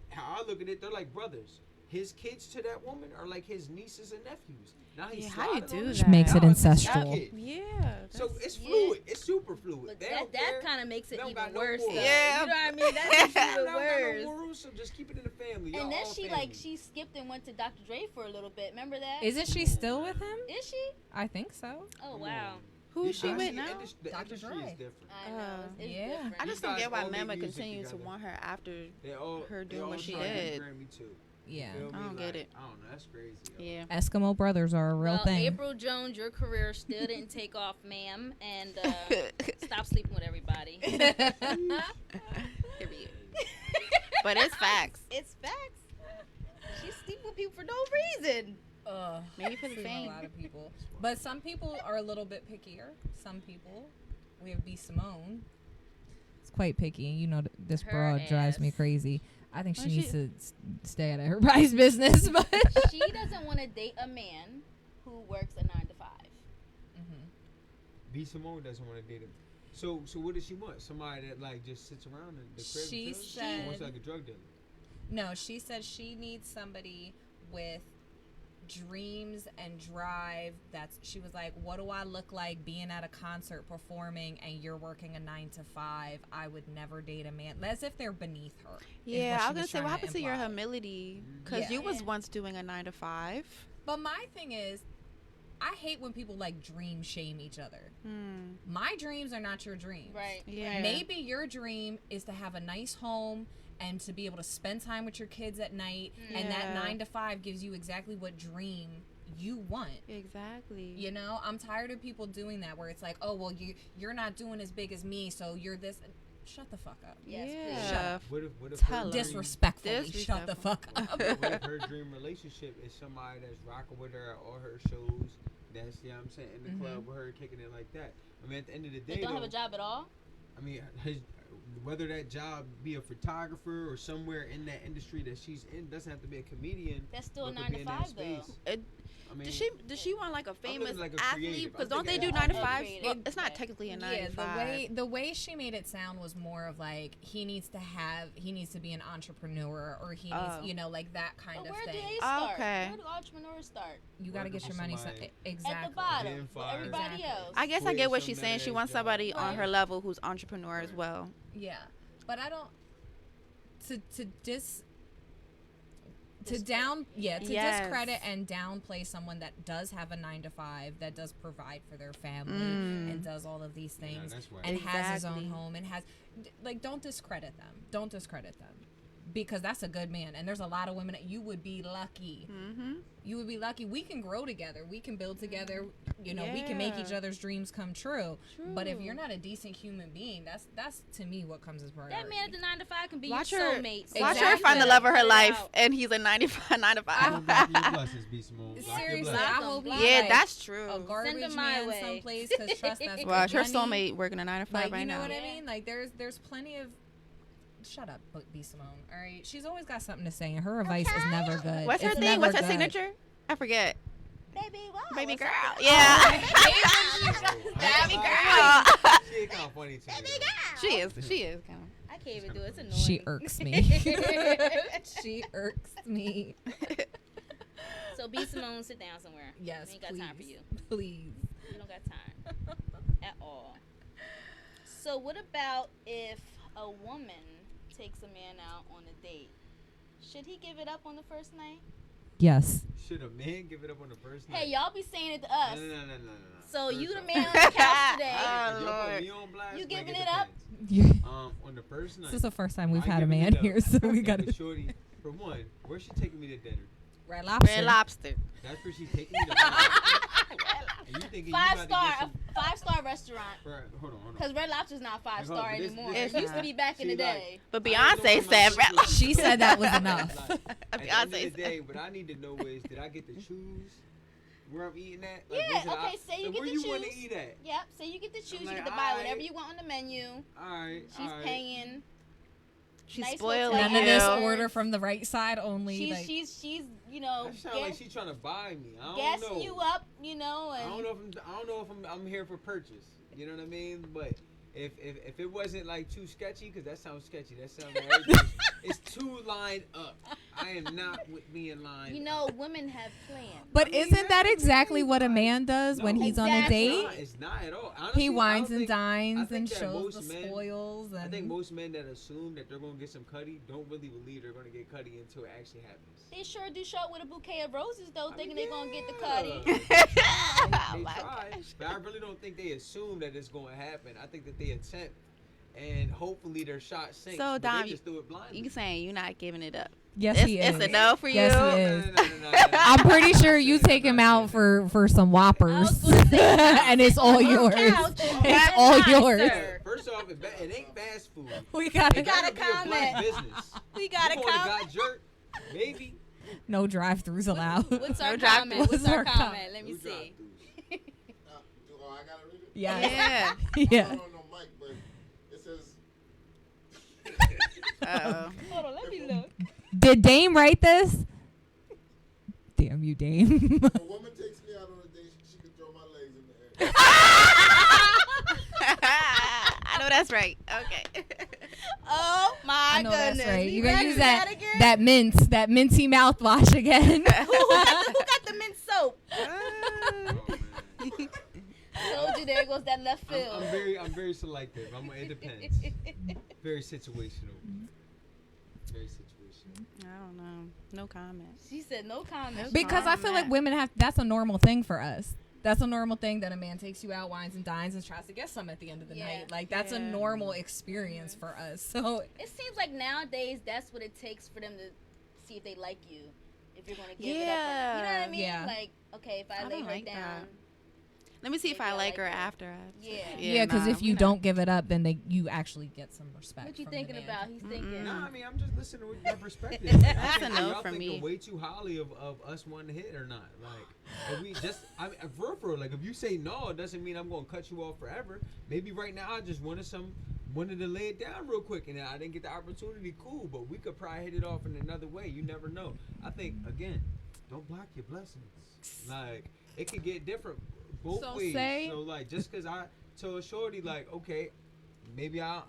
Speaker 2: how I look at it, they're like brothers. His kids to that woman are like his nieces and nephews. Now he's
Speaker 1: Yeah, how you
Speaker 2: sliding
Speaker 1: do
Speaker 2: on
Speaker 1: that?
Speaker 2: them.
Speaker 3: Makes it
Speaker 2: Now it's his
Speaker 3: ancestral.
Speaker 2: kid.
Speaker 1: Yeah.
Speaker 2: So
Speaker 1: that's-
Speaker 2: it's
Speaker 4: Yeah.
Speaker 2: fluid. It's super fluid.
Speaker 4: But
Speaker 2: They
Speaker 4: that
Speaker 2: don't care.
Speaker 4: kind of makes it
Speaker 2: They don't
Speaker 4: even
Speaker 2: got no
Speaker 4: worse.
Speaker 2: morals.
Speaker 4: Though.
Speaker 1: Yeah.
Speaker 4: You know what I mean? That makes
Speaker 2: They
Speaker 4: it even
Speaker 2: don't got no
Speaker 4: worse.
Speaker 2: morals, so just keep it in the family. Y'all
Speaker 4: And then
Speaker 2: all
Speaker 4: she
Speaker 2: family.
Speaker 4: like she skipped and went to Dr. Dre for a little bit. Remember that?
Speaker 3: Isn't she still with him?
Speaker 4: Is she?
Speaker 3: I think so.
Speaker 4: Oh
Speaker 2: Come
Speaker 4: wow.
Speaker 2: on.
Speaker 1: Who
Speaker 2: The
Speaker 1: she with
Speaker 2: industry-
Speaker 1: now?
Speaker 2: The
Speaker 3: Dr.
Speaker 2: industry
Speaker 3: Dre.
Speaker 2: is different.
Speaker 4: I know. It's
Speaker 3: Yeah.
Speaker 4: different.
Speaker 1: I just don't
Speaker 2: These
Speaker 1: get why
Speaker 2: guys all
Speaker 1: men
Speaker 2: make
Speaker 1: would
Speaker 2: music
Speaker 1: continue to
Speaker 2: together.
Speaker 1: want her after.
Speaker 2: They all
Speaker 1: Her doing
Speaker 2: they all
Speaker 1: what she
Speaker 2: trying to get
Speaker 1: did.
Speaker 2: Grammy too.
Speaker 3: Yeah.
Speaker 2: Feel
Speaker 1: I
Speaker 2: me?
Speaker 1: don't get
Speaker 2: Like,
Speaker 1: it.
Speaker 2: I don't know. That's crazy. Yo.
Speaker 1: Yeah.
Speaker 3: Eskimo brothers are a real
Speaker 4: Well,
Speaker 3: thing.
Speaker 4: April Jones, your career still didn't take off, ma'am, and stop sleeping with everybody.
Speaker 1: Period. But it's facts.
Speaker 4: It's facts. She sleep with people for no reason.
Speaker 3: Ugh.
Speaker 1: Maybe for the
Speaker 3: Seen
Speaker 1: fame.
Speaker 3: a lot of people, but some people are a little bit pickier. Some people, we have B Simone. It's quite picky, and you know this
Speaker 4: Her
Speaker 3: broad drives me
Speaker 4: ass.
Speaker 3: crazy. I think
Speaker 1: Well,
Speaker 3: she needs
Speaker 1: she-
Speaker 3: to stay out of everybody's business. But
Speaker 4: She doesn't want to date a man who works a 9 to 5.
Speaker 2: B Simone doesn't want to date him. So what does she want? Somebody that like just sits around in the crib
Speaker 3: She
Speaker 2: and chills?
Speaker 3: said-
Speaker 2: Or wants like a drug dealer.
Speaker 3: no, she said she needs somebody with dreams and drive. She was like, what do I look like being at a concert performing and you're working a 9 to 5? I would never date a man, as if they're beneath her. is
Speaker 1: Yeah,
Speaker 3: what
Speaker 1: I
Speaker 3: she
Speaker 1: was gonna say, what
Speaker 3: trying
Speaker 1: happened to your
Speaker 3: imply.
Speaker 1: humility? Because
Speaker 3: Yeah.
Speaker 1: you was
Speaker 4: Yeah.
Speaker 1: once doing a 9 to 5.
Speaker 3: But my thing is, I hate when people like dream shame each other.
Speaker 1: Hmm.
Speaker 3: My dreams are not your dreams.
Speaker 4: Right.
Speaker 1: Yeah.
Speaker 4: Right.
Speaker 3: Maybe your dream is to have a nice home and to be able to spend time with your kids at night, and that
Speaker 1: Yeah.
Speaker 3: 9 to 5 gives you exactly what dream you want.
Speaker 1: Exactly.
Speaker 3: You know, I'm tired of people doing that where it's like, oh well, you're not doing as big as me, so you're this. Shut the fuck up.
Speaker 4: Yes,
Speaker 1: yeah.
Speaker 4: please.
Speaker 3: Shut up.
Speaker 2: What if
Speaker 1: Tell
Speaker 2: her
Speaker 1: her.
Speaker 2: dream-
Speaker 3: Disrespectfully, shut the fuck up.
Speaker 2: what if her dream relationship is somebody that's rocking with her at all her shows? That's, you know what I'm saying, in the club with her, kicking it like that. I mean, at the end of the day,
Speaker 4: They don't have
Speaker 2: though,
Speaker 4: a job at all.
Speaker 2: I mean, whether that job be a photographer or somewhere in that industry that she's in, doesn't have to be a comedian.
Speaker 4: That's still a
Speaker 2: but could
Speaker 4: 9
Speaker 2: be
Speaker 4: to
Speaker 2: in that
Speaker 4: 5 though.
Speaker 2: space.
Speaker 1: It-
Speaker 2: I mean,
Speaker 1: Does she want like a famous
Speaker 2: looking like a
Speaker 1: athlete?
Speaker 2: creative.
Speaker 1: Because
Speaker 2: I'm
Speaker 1: don't they do
Speaker 2: thinking
Speaker 1: 9 to
Speaker 4: like a
Speaker 1: 5?
Speaker 4: creative.
Speaker 1: Well, it's not technically a 9
Speaker 3: Yeah,
Speaker 1: to 5.
Speaker 3: the way she made it sound was more of like he needs to be an entrepreneur, or he
Speaker 1: Oh.
Speaker 3: needs, like that kind
Speaker 4: But
Speaker 3: of
Speaker 4: where do
Speaker 3: thing.
Speaker 4: they start?
Speaker 1: Okay.
Speaker 4: Where do entrepreneurs start?
Speaker 3: You got to get
Speaker 2: Working
Speaker 3: your
Speaker 2: for
Speaker 3: money
Speaker 2: somebody.
Speaker 3: exactly.
Speaker 4: At the bottom.
Speaker 2: Getting
Speaker 4: With
Speaker 2: fired.
Speaker 4: everybody
Speaker 3: Exactly.
Speaker 4: else.
Speaker 1: I guess I
Speaker 2: Quit
Speaker 1: get what
Speaker 2: some
Speaker 1: she's saying. She
Speaker 2: badass
Speaker 1: wants
Speaker 2: job.
Speaker 1: somebody on
Speaker 4: Right.
Speaker 1: her level who's entrepreneur as
Speaker 2: Right.
Speaker 1: well.
Speaker 3: Yeah, but I don't to
Speaker 1: Yes.
Speaker 3: discredit and downplay someone that does have a 9 to 5, that does provide for their family and does all of these
Speaker 2: Yeah,
Speaker 3: things
Speaker 2: that's right.
Speaker 3: and has his own
Speaker 1: Exactly.
Speaker 3: home and has don't discredit them because that's a good man, and there's a lot of women that you would be lucky. You would be lucky. We can grow together. We can build together. We can make each
Speaker 1: Yeah.
Speaker 3: other's dreams come true. But if you're not a decent human being, that's to me what comes as priority.
Speaker 4: That man at the 9 to 5 can be
Speaker 1: Watch
Speaker 4: your
Speaker 1: her,
Speaker 4: soulmate.
Speaker 1: watch
Speaker 3: Exactly.
Speaker 1: her find the love of her
Speaker 4: Cut it
Speaker 1: life,
Speaker 4: out.
Speaker 1: and he's a 9 to 5.
Speaker 2: Block your blessings, B Simone. Block your
Speaker 3: Seriously,
Speaker 2: blessings.
Speaker 3: I hope he's
Speaker 1: Yeah,
Speaker 3: like
Speaker 1: that's true.
Speaker 3: a garbage
Speaker 4: Send him my
Speaker 3: man
Speaker 4: way.
Speaker 3: someplace. Because trust that's
Speaker 1: Watch her
Speaker 3: good money.
Speaker 1: soulmate working a 9 to 5
Speaker 3: Like,
Speaker 1: right
Speaker 3: you know
Speaker 1: now.
Speaker 3: what I
Speaker 4: Yeah.
Speaker 3: mean? Like there's plenty of. Shut up, B Simone. All right, she's always got something to say, and her advice is never good.
Speaker 1: What's her
Speaker 3: It's
Speaker 1: thing?
Speaker 3: never
Speaker 1: What's her
Speaker 3: good.
Speaker 1: signature? I forget.
Speaker 4: Baby, wow.
Speaker 1: Baby
Speaker 4: what's
Speaker 1: girl.
Speaker 4: up?
Speaker 1: Yeah.
Speaker 2: Baby
Speaker 1: girl.
Speaker 2: She kind of funny to me.
Speaker 1: She is. She is kind of.
Speaker 4: I can't even do it. It's annoying.
Speaker 3: She irks me. She irks me.
Speaker 4: So B Simone, sit down somewhere.
Speaker 3: Yes,
Speaker 4: We ain't got
Speaker 3: please.
Speaker 4: time for you.
Speaker 3: Please.
Speaker 4: We don't got time at all. So what about if a woman takes a man out on a date? Should he give it up on the first night?
Speaker 3: Yes.
Speaker 2: Should a man give it up on the first night?
Speaker 4: Hey, y'all be saying it to us.
Speaker 2: No.
Speaker 4: So
Speaker 2: First
Speaker 4: you the
Speaker 2: off,
Speaker 4: man on the couch today.
Speaker 2: if y'all put me on blast,
Speaker 4: You
Speaker 2: like,
Speaker 4: giving
Speaker 2: it
Speaker 4: it up?
Speaker 2: depends. On the first night.
Speaker 3: This is the first time we've
Speaker 2: I'm
Speaker 3: had a
Speaker 2: giving
Speaker 3: man
Speaker 2: it up.
Speaker 3: here, so we
Speaker 2: If
Speaker 3: got
Speaker 2: the
Speaker 3: to.
Speaker 2: shorty, for one, where's she taking me to dinner?
Speaker 3: Red Lobster.
Speaker 1: Red Lobster.
Speaker 2: That's where she's taking me to dinner. And you thinking you about to get some...
Speaker 4: Five-star restaurant.
Speaker 2: Hold on.
Speaker 4: Because Red Lobster's not five-star
Speaker 2: Like, hold on,
Speaker 4: anymore.
Speaker 2: this
Speaker 4: It used to
Speaker 1: not.
Speaker 4: be back in
Speaker 2: See,
Speaker 4: the
Speaker 2: like,
Speaker 4: day.
Speaker 1: But
Speaker 2: I don't know
Speaker 1: Beyonce
Speaker 2: if my
Speaker 1: said
Speaker 2: sister-
Speaker 1: Red Lobster.
Speaker 3: She said that was enough.
Speaker 2: Like, at the end of the
Speaker 1: Beyonce
Speaker 2: day, what I need to know is, did I get to choose where I'm eating at? Like,
Speaker 4: Yeah,
Speaker 2: was it
Speaker 4: okay, say you get
Speaker 2: where
Speaker 4: to
Speaker 2: you want to
Speaker 4: choose.
Speaker 2: eat at?
Speaker 4: Yep, so you get to choose. You
Speaker 2: like,
Speaker 4: get to buy
Speaker 2: alright.
Speaker 4: whatever you want on the menu.
Speaker 2: Alright,
Speaker 4: She's paying.
Speaker 1: She's
Speaker 4: Nice
Speaker 1: spoiling
Speaker 4: hotel.
Speaker 3: None of this
Speaker 4: Yeah.
Speaker 3: order from the right side only.
Speaker 4: She's
Speaker 3: like,
Speaker 4: she's you know
Speaker 2: That sounds like she's trying to buy me. I don't
Speaker 4: gassing
Speaker 2: know.
Speaker 4: you up, you know,
Speaker 2: I
Speaker 4: and
Speaker 2: don't know if I'm here for purchase. You know what I mean? But if it wasn't like too sketchy, because that sounds sketchy. That sounds like everything- it's too lined up. I am not with being lined.
Speaker 4: you know, women have plans.
Speaker 3: but
Speaker 2: I mean,
Speaker 3: isn't that
Speaker 2: that's
Speaker 3: exactly what a
Speaker 2: fine.
Speaker 3: man does when
Speaker 2: No,
Speaker 3: he's on a
Speaker 4: exactly.
Speaker 3: date?
Speaker 2: It's not at all. Honestly,
Speaker 3: He
Speaker 2: I
Speaker 3: wines
Speaker 2: don't
Speaker 3: and
Speaker 2: think-
Speaker 3: dines
Speaker 2: I think
Speaker 3: and
Speaker 2: that
Speaker 3: shows the
Speaker 2: most men-
Speaker 3: spoils. And
Speaker 2: I think most men that assume that they're gonna get some cutty don't really believe they're gonna get cutty until it actually happens.
Speaker 4: They sure do show up with a bouquet of roses though,
Speaker 2: I
Speaker 4: thinking
Speaker 2: mean,
Speaker 4: they're gonna get the
Speaker 2: yeah.
Speaker 4: cutty.
Speaker 2: They
Speaker 1: Oh my
Speaker 2: try,
Speaker 1: gosh.
Speaker 2: but I really don't think they assume that it's going to happen. I think that they attempt, and hopefully their shot sinks.
Speaker 1: So,
Speaker 2: but
Speaker 1: Dom,
Speaker 2: they just do it blindly.
Speaker 1: You saying you're not giving it up?
Speaker 3: yes,
Speaker 1: it's,
Speaker 3: he is.
Speaker 1: It's a no for
Speaker 3: Yes,
Speaker 1: you.
Speaker 3: he is.
Speaker 2: No.
Speaker 3: I'm pretty sure you
Speaker 2: I'm not
Speaker 3: take him
Speaker 2: saying
Speaker 3: out
Speaker 2: that.
Speaker 3: for some whoppers,
Speaker 4: gonna say,
Speaker 3: and it's all
Speaker 4: on
Speaker 3: yours.
Speaker 4: the couch.
Speaker 3: It's
Speaker 4: That's
Speaker 3: all
Speaker 4: nice,
Speaker 3: yours.
Speaker 4: sir.
Speaker 2: First off, it ain't fast food.
Speaker 3: We got
Speaker 2: It
Speaker 3: it.
Speaker 4: gotta
Speaker 2: gotta be a black
Speaker 4: comment.
Speaker 2: business.
Speaker 4: We got
Speaker 2: You
Speaker 4: a
Speaker 2: going to
Speaker 4: comment.
Speaker 2: Got Jerk? Maybe.
Speaker 3: No drive-throughs allowed.
Speaker 4: What's our
Speaker 1: No drive-thru.
Speaker 4: comment? What's
Speaker 3: What's
Speaker 4: our
Speaker 3: our
Speaker 4: comment? Let me
Speaker 2: No
Speaker 4: see.
Speaker 2: drive-thrus.
Speaker 5: Oh, I gotta read it?
Speaker 3: Yeah.
Speaker 1: Yeah.
Speaker 3: Yeah.
Speaker 5: I don't know Mike, but it says
Speaker 1: Uh-oh.
Speaker 4: Hold on, let me look.
Speaker 3: Did Dame write this? Damn you, Dame.
Speaker 5: if a woman takes me out on a date, she can throw my legs in the air.
Speaker 1: I know that's right. Okay.
Speaker 4: Oh my
Speaker 3: I know
Speaker 4: goodness.
Speaker 3: that's right.
Speaker 4: We
Speaker 3: You're gonna
Speaker 4: ready
Speaker 3: use
Speaker 4: for
Speaker 3: that
Speaker 4: again?
Speaker 3: that minty mouthwash again.
Speaker 4: who got the mint soap?
Speaker 2: Oh, man.
Speaker 4: Told you there goes that left field.
Speaker 2: I'm very selective. It depends. Very situational. Very situational.
Speaker 1: I don't know. No comment.
Speaker 4: She said no comment.
Speaker 3: Because I feel like women have that's a normal thing for us. That's a normal thing that a man takes you out, wines and dines, and tries to get some at the end of the
Speaker 4: Yeah.
Speaker 3: night. Like that's a
Speaker 1: Yeah.
Speaker 3: normal experience for us. So
Speaker 4: It seems like nowadays that's what it takes for them to see if they like you. If you're gonna give it up,
Speaker 1: Yeah.
Speaker 4: you know what I mean?
Speaker 3: Yeah.
Speaker 4: Like, okay, if I,
Speaker 1: I
Speaker 4: lay
Speaker 1: don't
Speaker 4: her
Speaker 1: like
Speaker 4: down,
Speaker 1: that. Let me see if
Speaker 4: Maybe
Speaker 1: I
Speaker 4: I
Speaker 1: like
Speaker 4: like
Speaker 1: her
Speaker 4: it.
Speaker 1: after.
Speaker 4: Yeah.
Speaker 3: yeah, because
Speaker 1: nah,
Speaker 3: if
Speaker 1: we
Speaker 3: you
Speaker 1: not-
Speaker 3: don't give it up, then you actually get some respect.
Speaker 4: what you
Speaker 3: from the
Speaker 4: thinking
Speaker 3: man.
Speaker 4: about? He's thinking.
Speaker 2: Nah, I mean, I'm just listening with your perspective. Like,
Speaker 1: That's
Speaker 2: I
Speaker 1: a
Speaker 2: think
Speaker 1: no
Speaker 2: y'all
Speaker 1: for
Speaker 2: thinking
Speaker 1: me.
Speaker 2: way too highly of us wanting to hit or not. Like, if we just, I mean, for real, like, if you say no, it doesn't mean I'm going to cut you off forever. Maybe right now I just wanted to lay it down real quick, and I didn't get the opportunity. Cool, but we could probably hit it off in another way. You never know. I think, again, don't block your blessings. Like, it could get different both
Speaker 3: So
Speaker 2: ways.
Speaker 3: say-
Speaker 2: So, like, just because I told Shorty, like, okay, maybe I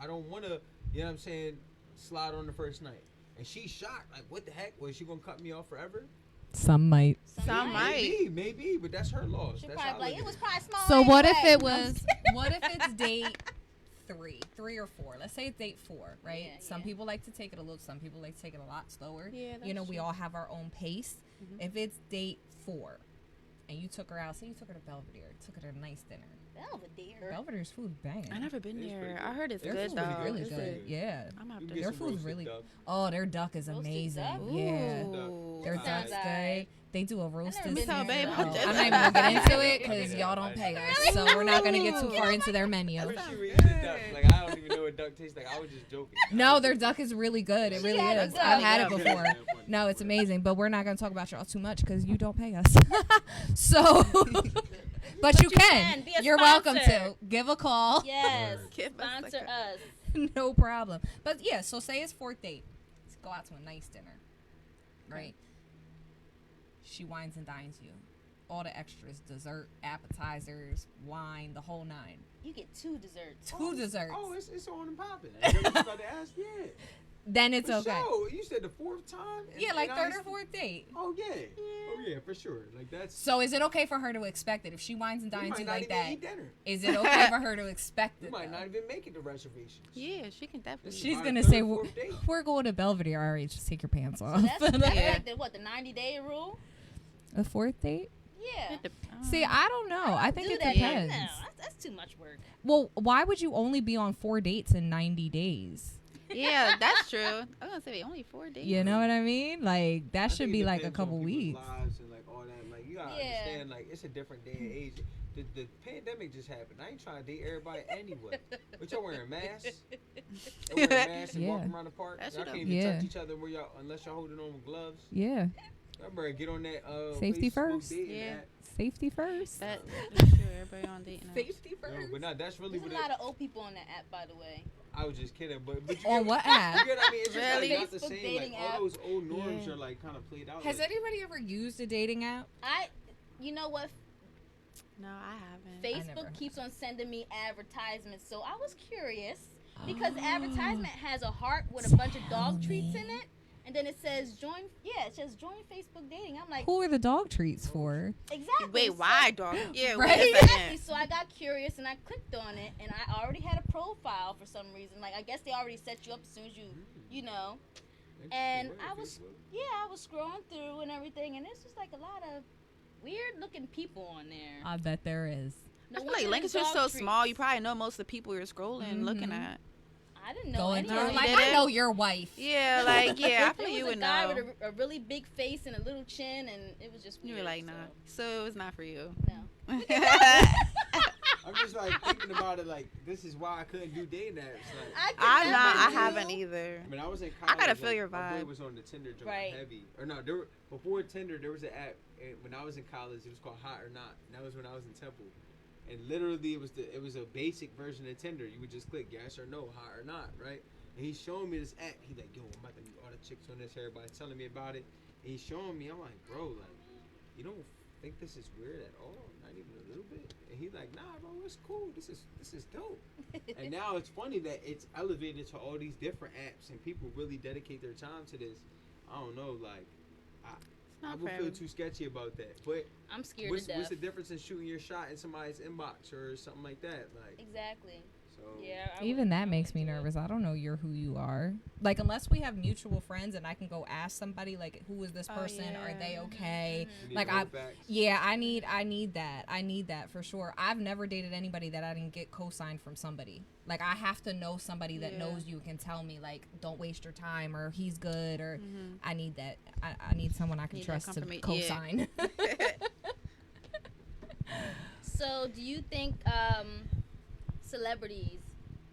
Speaker 2: don't want to, you know what I'm saying, slide on the first night. And she's shocked. Like, what the heck? Was she going to cut me off forever?
Speaker 3: Some might.
Speaker 1: Some might.
Speaker 2: Maybe, but that's her loss.
Speaker 4: She'll
Speaker 2: That's how I
Speaker 4: probably be like,
Speaker 2: look
Speaker 4: it
Speaker 2: at
Speaker 4: was probably small.
Speaker 3: So what if
Speaker 4: anyway.
Speaker 3: it was? What if it's date three or four? Let's say it's date 4, right?
Speaker 4: Yeah,
Speaker 3: Some
Speaker 4: yeah.
Speaker 3: people like to take it a little. Some people like to take it a lot slower.
Speaker 1: Yeah,
Speaker 3: You know,
Speaker 1: that's
Speaker 3: we
Speaker 1: true.
Speaker 3: all have our own pace. If it's date 4, and you took her out, say you took her to Belvedere, took her to a nice dinner.
Speaker 4: Belvedere?
Speaker 3: Belvedere's food's banging.
Speaker 1: I never been
Speaker 2: It's pretty
Speaker 1: there.
Speaker 2: good.
Speaker 1: I heard it's
Speaker 3: Their
Speaker 1: good
Speaker 3: food's
Speaker 1: though.
Speaker 3: really
Speaker 1: Is
Speaker 3: good.
Speaker 1: it?
Speaker 3: Yeah.
Speaker 1: I'm gonna
Speaker 2: You
Speaker 1: have
Speaker 2: get
Speaker 1: to.
Speaker 3: Their
Speaker 2: some
Speaker 3: food's
Speaker 2: roasted
Speaker 3: really.
Speaker 2: duck.
Speaker 3: Oh, their duck is
Speaker 4: Roasted
Speaker 3: amazing.
Speaker 4: duck?
Speaker 3: Yeah.
Speaker 1: Ooh.
Speaker 3: Their
Speaker 4: Sounds
Speaker 3: duck's
Speaker 4: alright.
Speaker 3: good. They do a roasted.
Speaker 4: been
Speaker 1: Tell
Speaker 3: salmon.
Speaker 1: babe
Speaker 3: Oh,
Speaker 1: about this.
Speaker 3: I'm not even gonna get into it
Speaker 2: Yeah,
Speaker 3: because
Speaker 2: yeah,
Speaker 3: y'all
Speaker 2: I
Speaker 3: don't
Speaker 2: know.
Speaker 3: pay us, so we're not gonna get too far into their menu.
Speaker 2: I wish you were eating the duck. Like, I don't even know what duck tastes like. I was just joking.
Speaker 3: No, their duck is really good. It really
Speaker 4: had a
Speaker 3: is.
Speaker 4: duck.
Speaker 3: I've had it
Speaker 2: Yeah,
Speaker 3: before.
Speaker 2: yeah.
Speaker 3: No, it's amazing, but we're not gonna talk about y'all too much because you don't pay us. So, but you can.
Speaker 4: Be a
Speaker 3: You're welcome
Speaker 4: sponsor.
Speaker 3: to give a call.
Speaker 4: Yes.
Speaker 1: Give us
Speaker 4: Sponsor
Speaker 1: like
Speaker 4: us.
Speaker 3: No problem. But yeah, so say it's 4th date. Let's go out to a nice dinner, right? She wines and dines you. All the extras, dessert, appetizers, wine, the whole 9.
Speaker 4: You get 2 desserts.
Speaker 3: Two desserts.
Speaker 2: Oh, it's on and popping. Is that what you about to ask? Yeah.
Speaker 3: then it's
Speaker 2: For
Speaker 3: okay.
Speaker 2: sure. You said the fourth time?
Speaker 3: Yeah, like
Speaker 2: And
Speaker 3: third
Speaker 2: I-
Speaker 3: or fourth date.
Speaker 2: Oh, yeah. Oh, yeah, for sure. Like, that's...
Speaker 3: So is it okay for her to expect it if she wines and
Speaker 2: we
Speaker 3: dines
Speaker 2: might
Speaker 3: you
Speaker 2: not
Speaker 3: like
Speaker 2: even
Speaker 3: that?
Speaker 2: eat dinner.
Speaker 3: Is it okay for her to expect
Speaker 2: We
Speaker 3: it?
Speaker 2: might
Speaker 3: though?
Speaker 2: not even make it to reservations.
Speaker 1: Yeah, she can definitely.
Speaker 2: This is
Speaker 3: She's
Speaker 2: about
Speaker 3: gonna
Speaker 2: the third
Speaker 3: say
Speaker 2: or fourth date.
Speaker 3: we're going to Belvedere. All right, just take your pants off.
Speaker 4: That's
Speaker 1: Yeah.
Speaker 4: like the 90-day rule.
Speaker 3: A fourth date?
Speaker 4: Yeah.
Speaker 1: It dep-
Speaker 3: See, I don't know. I think
Speaker 4: Do
Speaker 3: it
Speaker 4: that.
Speaker 3: depends.
Speaker 4: No, that's too much work.
Speaker 3: Well, why would you only be on 4 dates in 90 days?
Speaker 1: yeah, that's true. I was gonna say only 4 days.
Speaker 3: You know what I mean? Like that
Speaker 2: I
Speaker 3: should
Speaker 2: think
Speaker 3: be
Speaker 2: it
Speaker 3: like a
Speaker 2: depends on
Speaker 3: couple
Speaker 2: people's
Speaker 3: weeks.
Speaker 2: lives and, like, all that. Like, you gotta
Speaker 4: Yeah.
Speaker 2: understand, like, it's a different day and age. The pandemic just happened. I ain't trying to date everybody anyway. But y'all wearing masks? Y'all wearing masks and
Speaker 3: Yeah.
Speaker 2: walking around the park?
Speaker 1: That's
Speaker 2: Y'all
Speaker 1: what
Speaker 2: can't
Speaker 1: I'm-
Speaker 2: even
Speaker 3: Yeah.
Speaker 2: touch each other where y'all, unless y'all holding on with gloves.
Speaker 3: Yeah,
Speaker 2: Y'all better get on that
Speaker 3: Safety
Speaker 2: Facebook
Speaker 3: first.
Speaker 2: dating
Speaker 1: Yeah.
Speaker 2: app.
Speaker 3: safety first.
Speaker 1: That's true. Everybody on dating. apps.
Speaker 3: Safety
Speaker 2: No, but not, that's really
Speaker 4: There's a
Speaker 2: what
Speaker 4: lot
Speaker 2: it,
Speaker 4: of old people on that app, by the way.
Speaker 2: I was just kidding. But you
Speaker 3: On
Speaker 2: get,
Speaker 3: what
Speaker 2: you
Speaker 3: app?
Speaker 2: get what I mean? It's just
Speaker 1: Really?
Speaker 2: like not the
Speaker 4: Facebook
Speaker 2: same.
Speaker 4: dating
Speaker 2: Like,
Speaker 4: app.
Speaker 2: all those old norms
Speaker 1: Yeah.
Speaker 2: are, like, kind of played out.
Speaker 3: Has
Speaker 2: like,
Speaker 3: anybody ever used a dating app?
Speaker 4: You know what?
Speaker 1: No, I haven't.
Speaker 3: never
Speaker 4: Facebook
Speaker 3: have.
Speaker 4: keeps on sending me advertisements, so I was curious because the advertisement has a heart with a bunch of dog treats in it, and then it says join. Yeah, it says join Facebook dating. I'm like,
Speaker 3: Who are the dog treats for?
Speaker 4: exactly.
Speaker 1: Wait,
Speaker 4: so-
Speaker 1: why, dog? Yeah,
Speaker 3: Right?
Speaker 1: wait a
Speaker 4: Exactly.
Speaker 1: second.
Speaker 4: So I got curious and I clicked on it, and I already had a profile for some reason. Like I guess they already set you up as soon as you know. And
Speaker 2: Interesting
Speaker 4: I
Speaker 2: way,
Speaker 4: was,
Speaker 2: Facebook.
Speaker 4: yeah, I was scrolling through and everything, and it's just like a lot of weird looking people on there.
Speaker 3: I bet there is.
Speaker 4: No
Speaker 1: I feel
Speaker 4: wonder
Speaker 1: like
Speaker 4: there's
Speaker 1: Lancaster's
Speaker 4: dog
Speaker 1: so
Speaker 4: treats.
Speaker 1: small. You probably know most of the people you're scrolling, looking
Speaker 3: Mhm.
Speaker 1: at.
Speaker 4: I didn't know
Speaker 3: Going
Speaker 4: any
Speaker 3: through
Speaker 4: of
Speaker 3: it
Speaker 4: them.
Speaker 3: like,
Speaker 1: did
Speaker 3: I
Speaker 1: it?
Speaker 3: know your wife.
Speaker 1: Yeah, like yeah, I
Speaker 4: There
Speaker 1: feel
Speaker 4: was
Speaker 1: you
Speaker 4: a
Speaker 1: would
Speaker 4: guy
Speaker 1: know.
Speaker 4: with a really big face and a little chin, and it was just
Speaker 1: You
Speaker 4: weird.
Speaker 1: were like, nah. So it was not for you.
Speaker 4: So, no.
Speaker 2: I'm just like thinking about it. Like, this is why I couldn't do dating apps. Like,
Speaker 4: I could
Speaker 1: I'm not. I
Speaker 4: never do-
Speaker 1: haven't either.
Speaker 2: I mean, I was in
Speaker 1: I
Speaker 2: college.
Speaker 1: gotta feel
Speaker 2: like,
Speaker 1: your
Speaker 2: my boy
Speaker 1: vibe.
Speaker 2: was on the Tinder joint
Speaker 4: Right.
Speaker 2: heavy. Or no, before Tinder, there was an app. And when I was in college, it was called Hot or Not. And that was when I was in Temple. And literally, it was a basic version of Tinder. You would just click yes or no, hot or not, right? And he's showing me this app. He's like, yo, I'm about to meet all the chicks on this. Everybody telling me about it. And he's showing me. I'm like, bro, like, you don't think this is weird at all? Not even a little bit. And he's like, nah, bro, it's cool. This is dope. And now it's funny that it's elevated to all these different apps and people really dedicate their time to this. I don't know, like, I
Speaker 1: Not
Speaker 2: would
Speaker 1: for
Speaker 2: feel
Speaker 1: every-
Speaker 2: too sketchy about that. But
Speaker 4: I'm scared
Speaker 2: what's
Speaker 4: to death.
Speaker 2: the difference in shooting your shot in somebody's inbox or something like that? Like,
Speaker 4: Exactly.
Speaker 2: so
Speaker 4: Yeah. I
Speaker 3: Even
Speaker 4: wouldn't
Speaker 3: that
Speaker 4: go
Speaker 3: makes me
Speaker 4: into it.
Speaker 3: nervous. I don't know who you are. Like, unless we have mutual friends and I can go ask somebody, like, who is this
Speaker 1: Oh,
Speaker 3: person? Are they
Speaker 1: yeah.
Speaker 3: okay?
Speaker 2: you need
Speaker 3: Like,
Speaker 2: road facts.
Speaker 3: Yeah, I need that. I need that for sure. I've never dated anybody that I didn't get co-signed from somebody. Like, I have to know somebody that
Speaker 1: Yeah.
Speaker 3: knows you and can tell me, like, don't waste your time, or he's good, or
Speaker 1: Mhm.
Speaker 3: I need that. I need someone I can
Speaker 1: Need that
Speaker 3: trust to
Speaker 1: confirma-
Speaker 3: co-sign.
Speaker 4: So, do you think celebrities